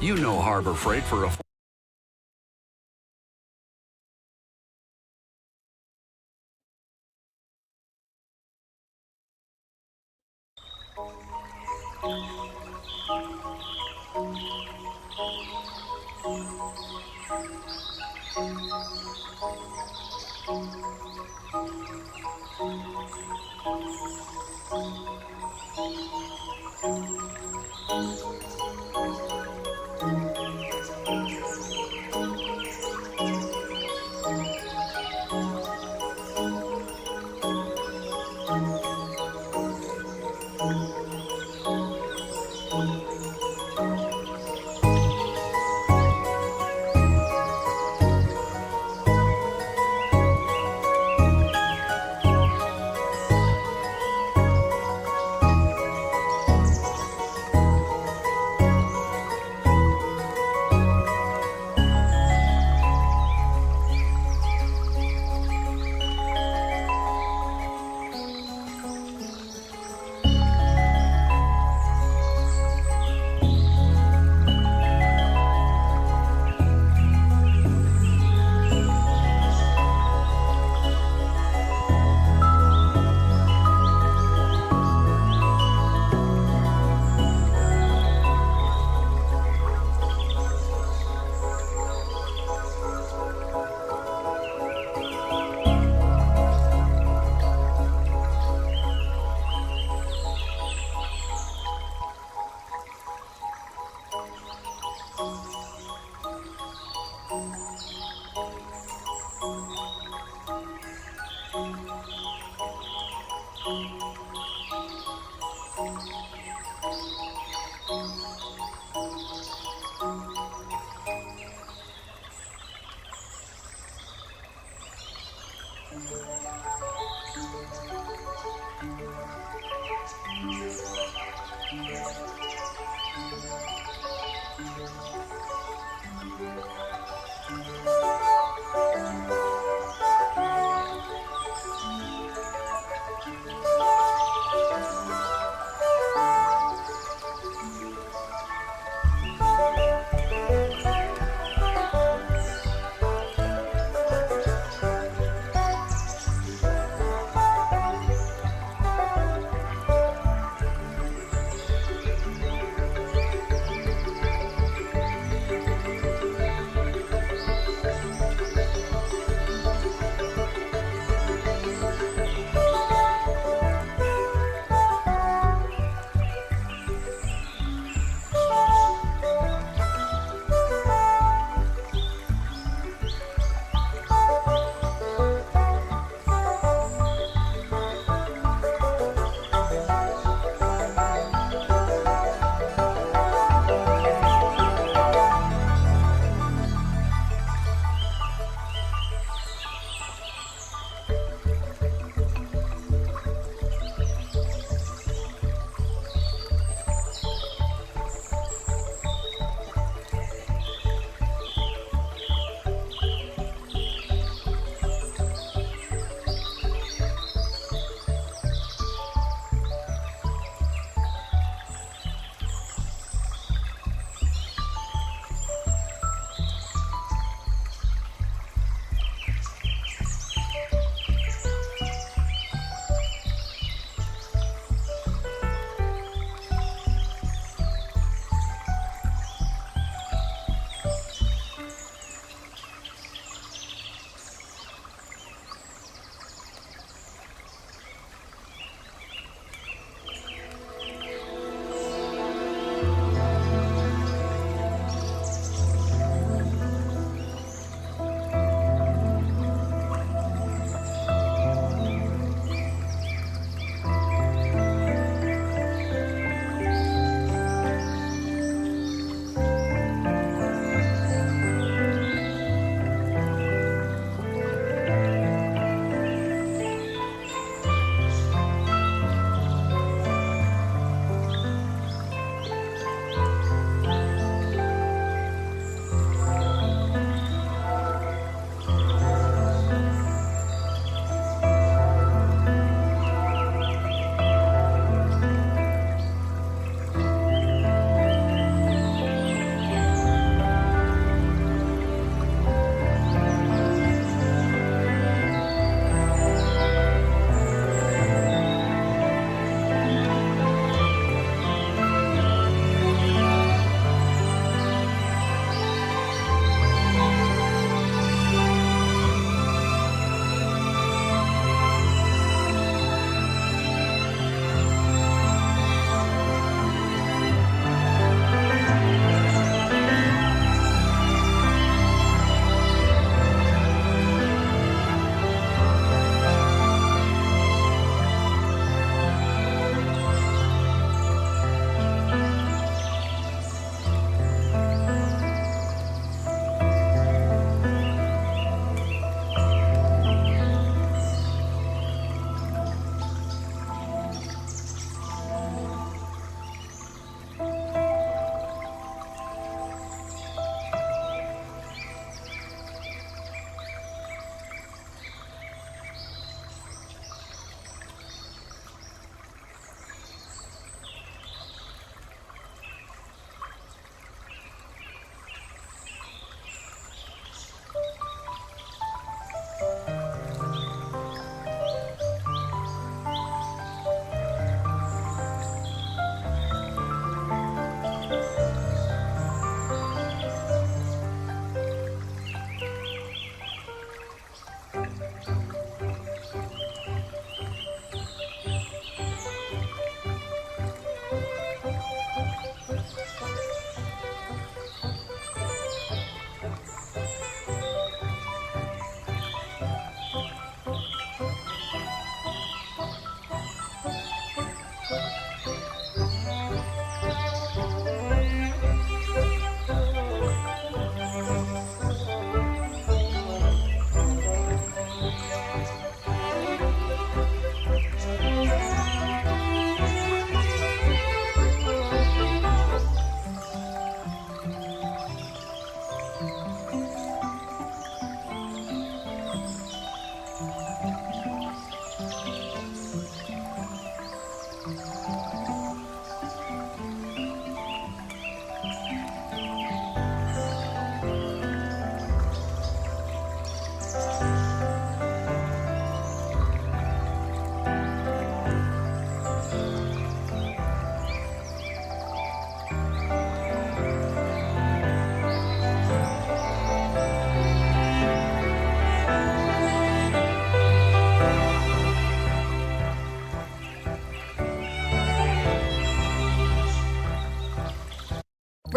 You know Harbor Freight for a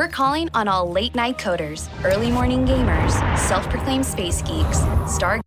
We're calling on all late night coders, early morning gamers, self proclaimed space geeks, star.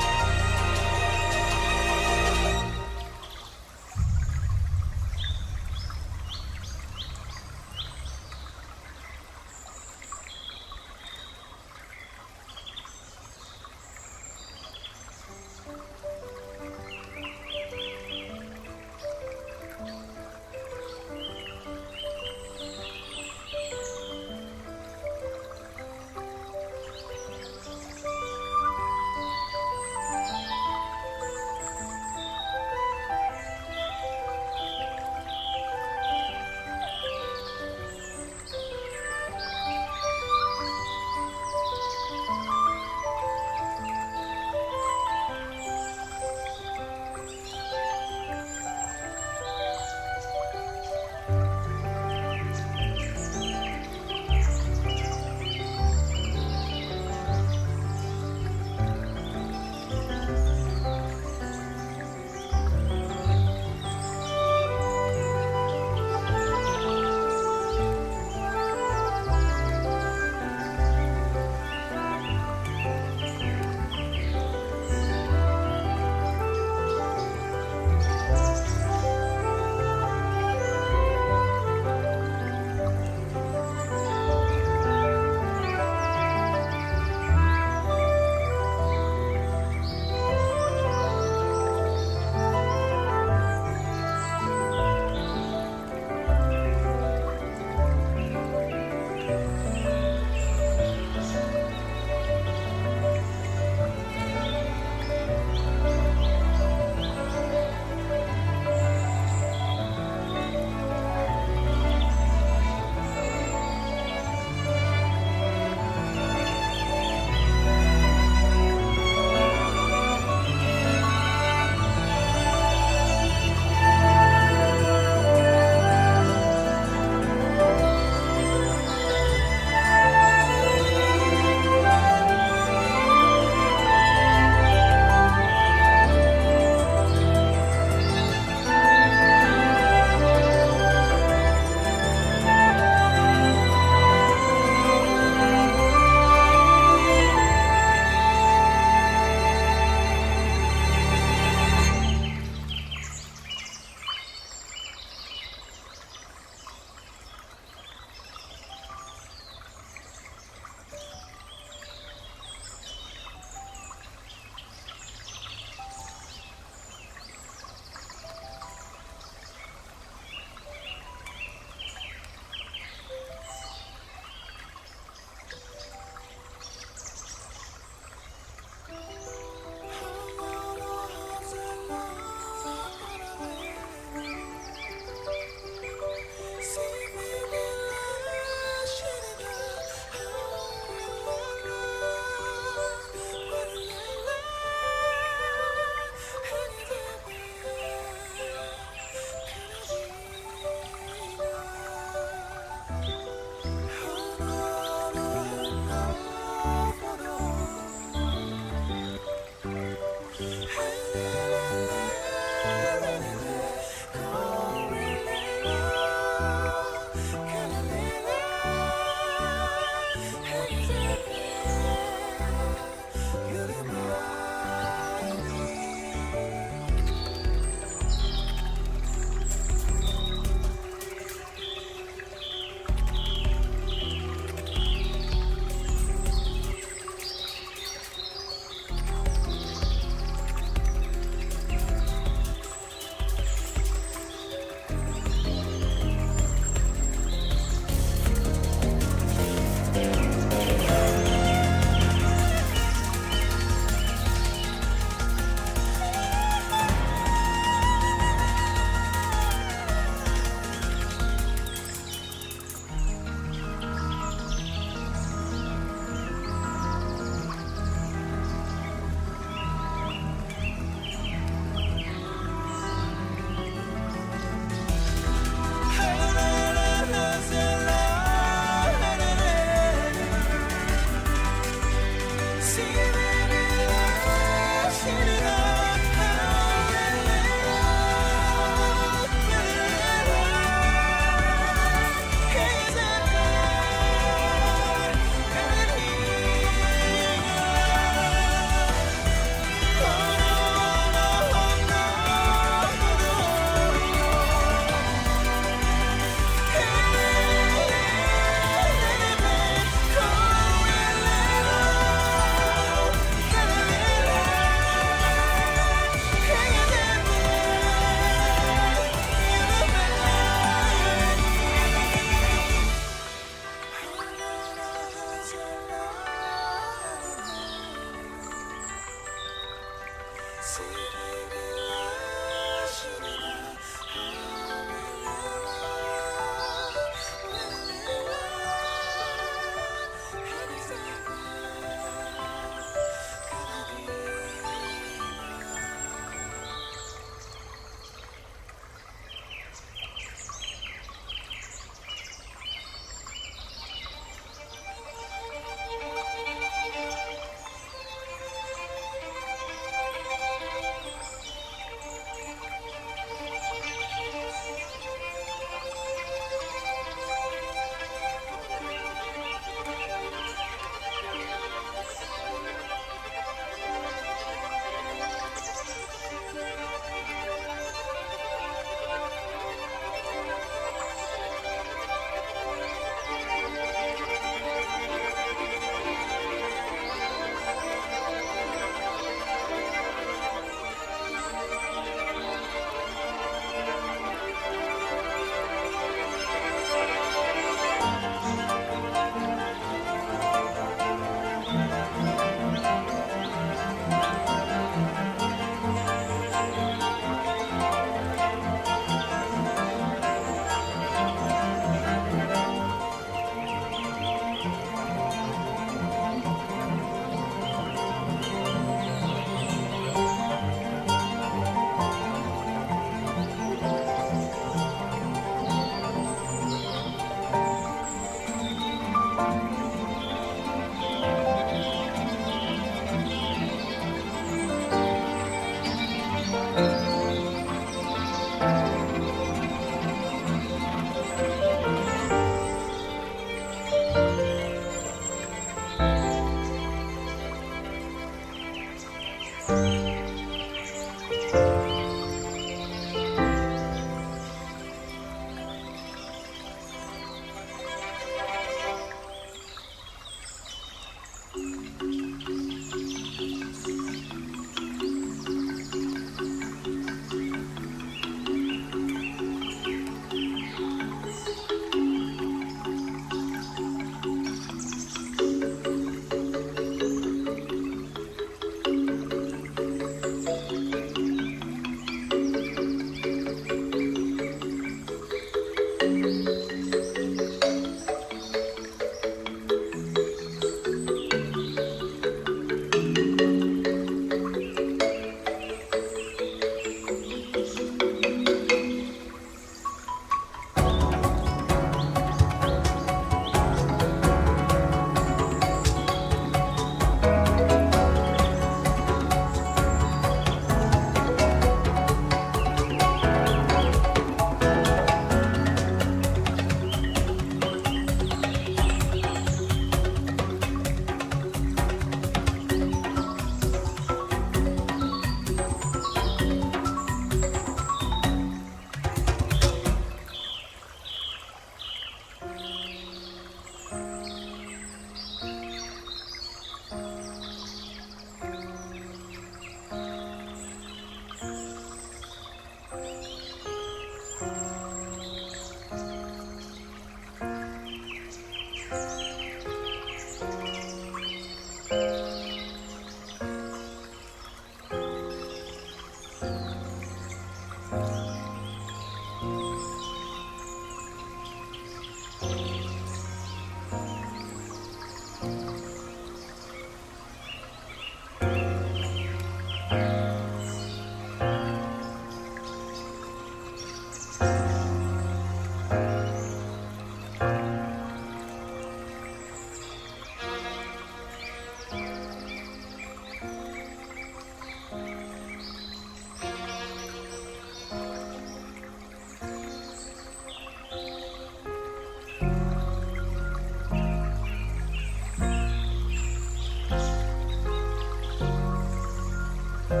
Step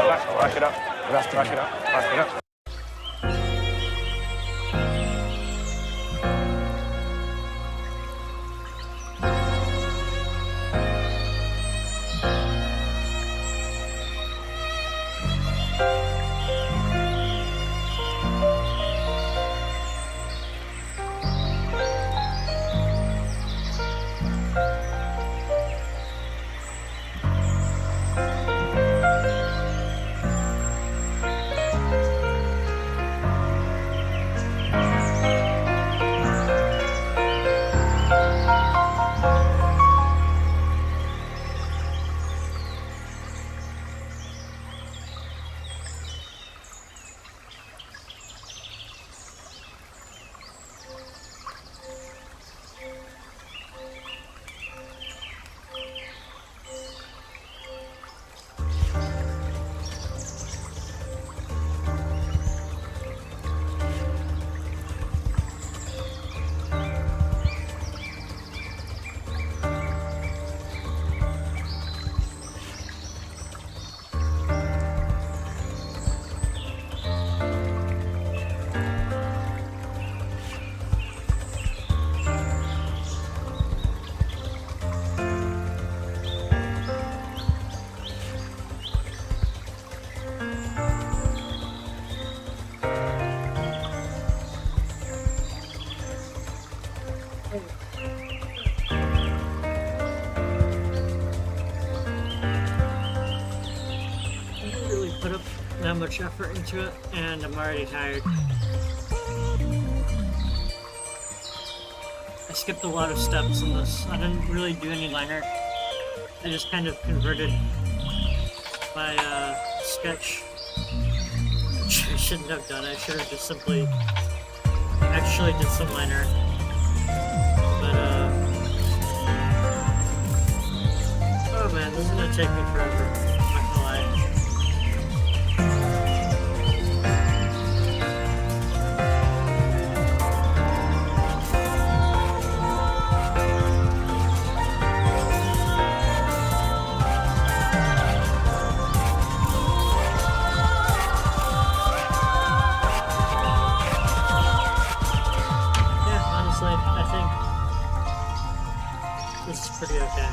back, back it up. Back it up, back it up. That much effort into it, and I'm already tired. I skipped a lot of steps in this. I didn't really do any liner. I just kind of converted my sketch, which I shouldn't have done. I should have just simply actually did some liner. But oh man, this is gonna take me forever. I'm not gonna lie. This is pretty okay.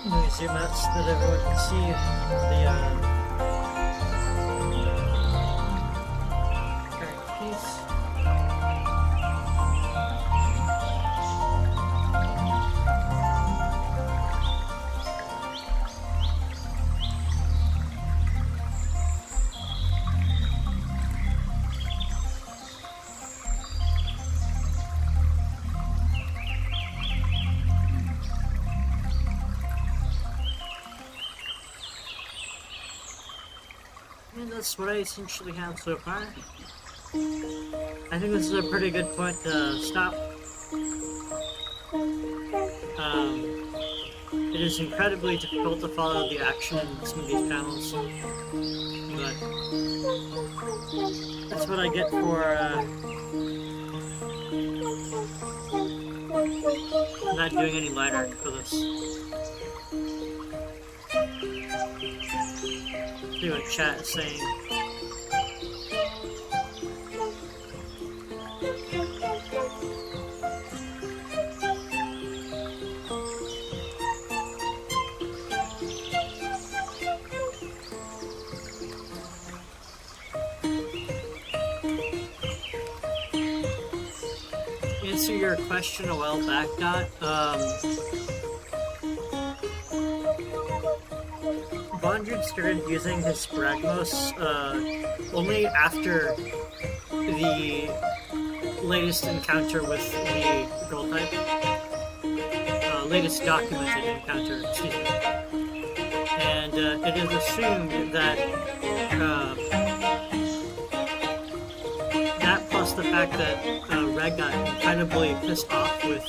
Let me zoom out so that everyone can see the current piece. And that's what I essentially have so far. I think this is a pretty good point to stop. It is incredibly difficult to follow the action in some of these panels, but that's what I get for not doing any line art for this. See what chat is saying. Answer your question a while back, Dot. Bondred started using his Spragmos only after the latest encounter with the girl type. Latest documented encounter, excuse me. And it is assumed that fact that Red got incredibly pissed off with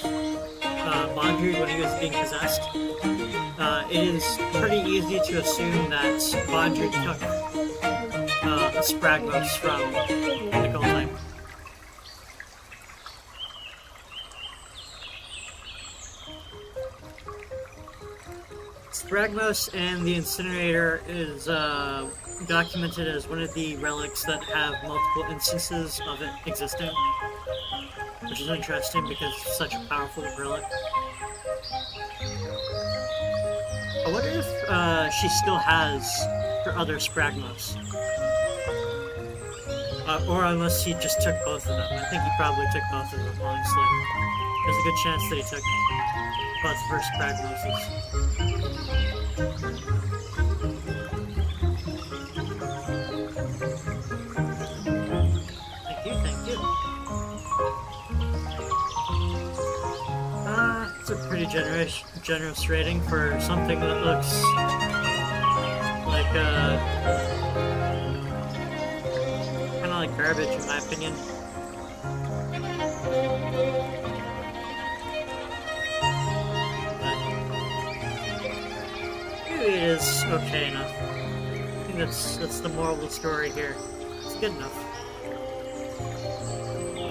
Bondry when he was being possessed, it is pretty easy to assume that Bondry took a Spragmos from Nickel Flame. Spragmos and the Incinerator is documented as one of the relics that have multiple instances of it existing, which is interesting because it's such a powerful relic. I wonder if she still has her other Spragmos. Or unless he just took both of them. I think he probably took both of them, honestly. There's a good chance that he took both of her Spragmoses. Thank you. It's a pretty generous rating for something that looks like kind of like garbage in my opinion. But maybe it is okay enough. I think that's the moral of the story here. It's good enough.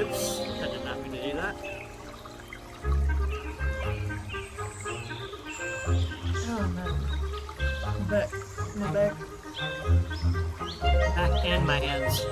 Oops, I did not mean to do that. Oh no. My back. Back and my hands.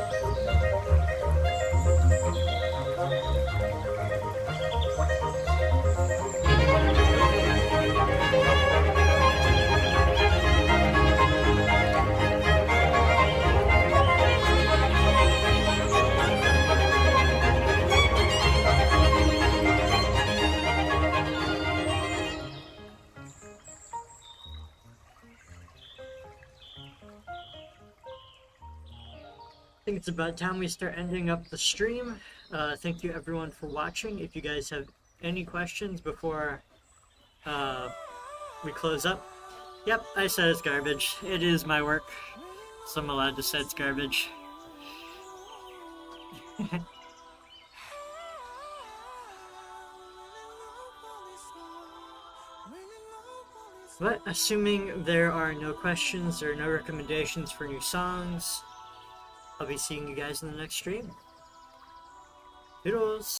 I think it's about time we start ending up the stream. Thank you everyone for watching. If you guys have any questions before we close up. Yep, I said it's garbage. It is my work, so I'm allowed to say it's garbage. But assuming there are no questions or no recommendations for new songs, I'll be seeing you guys in the next stream. Toodles!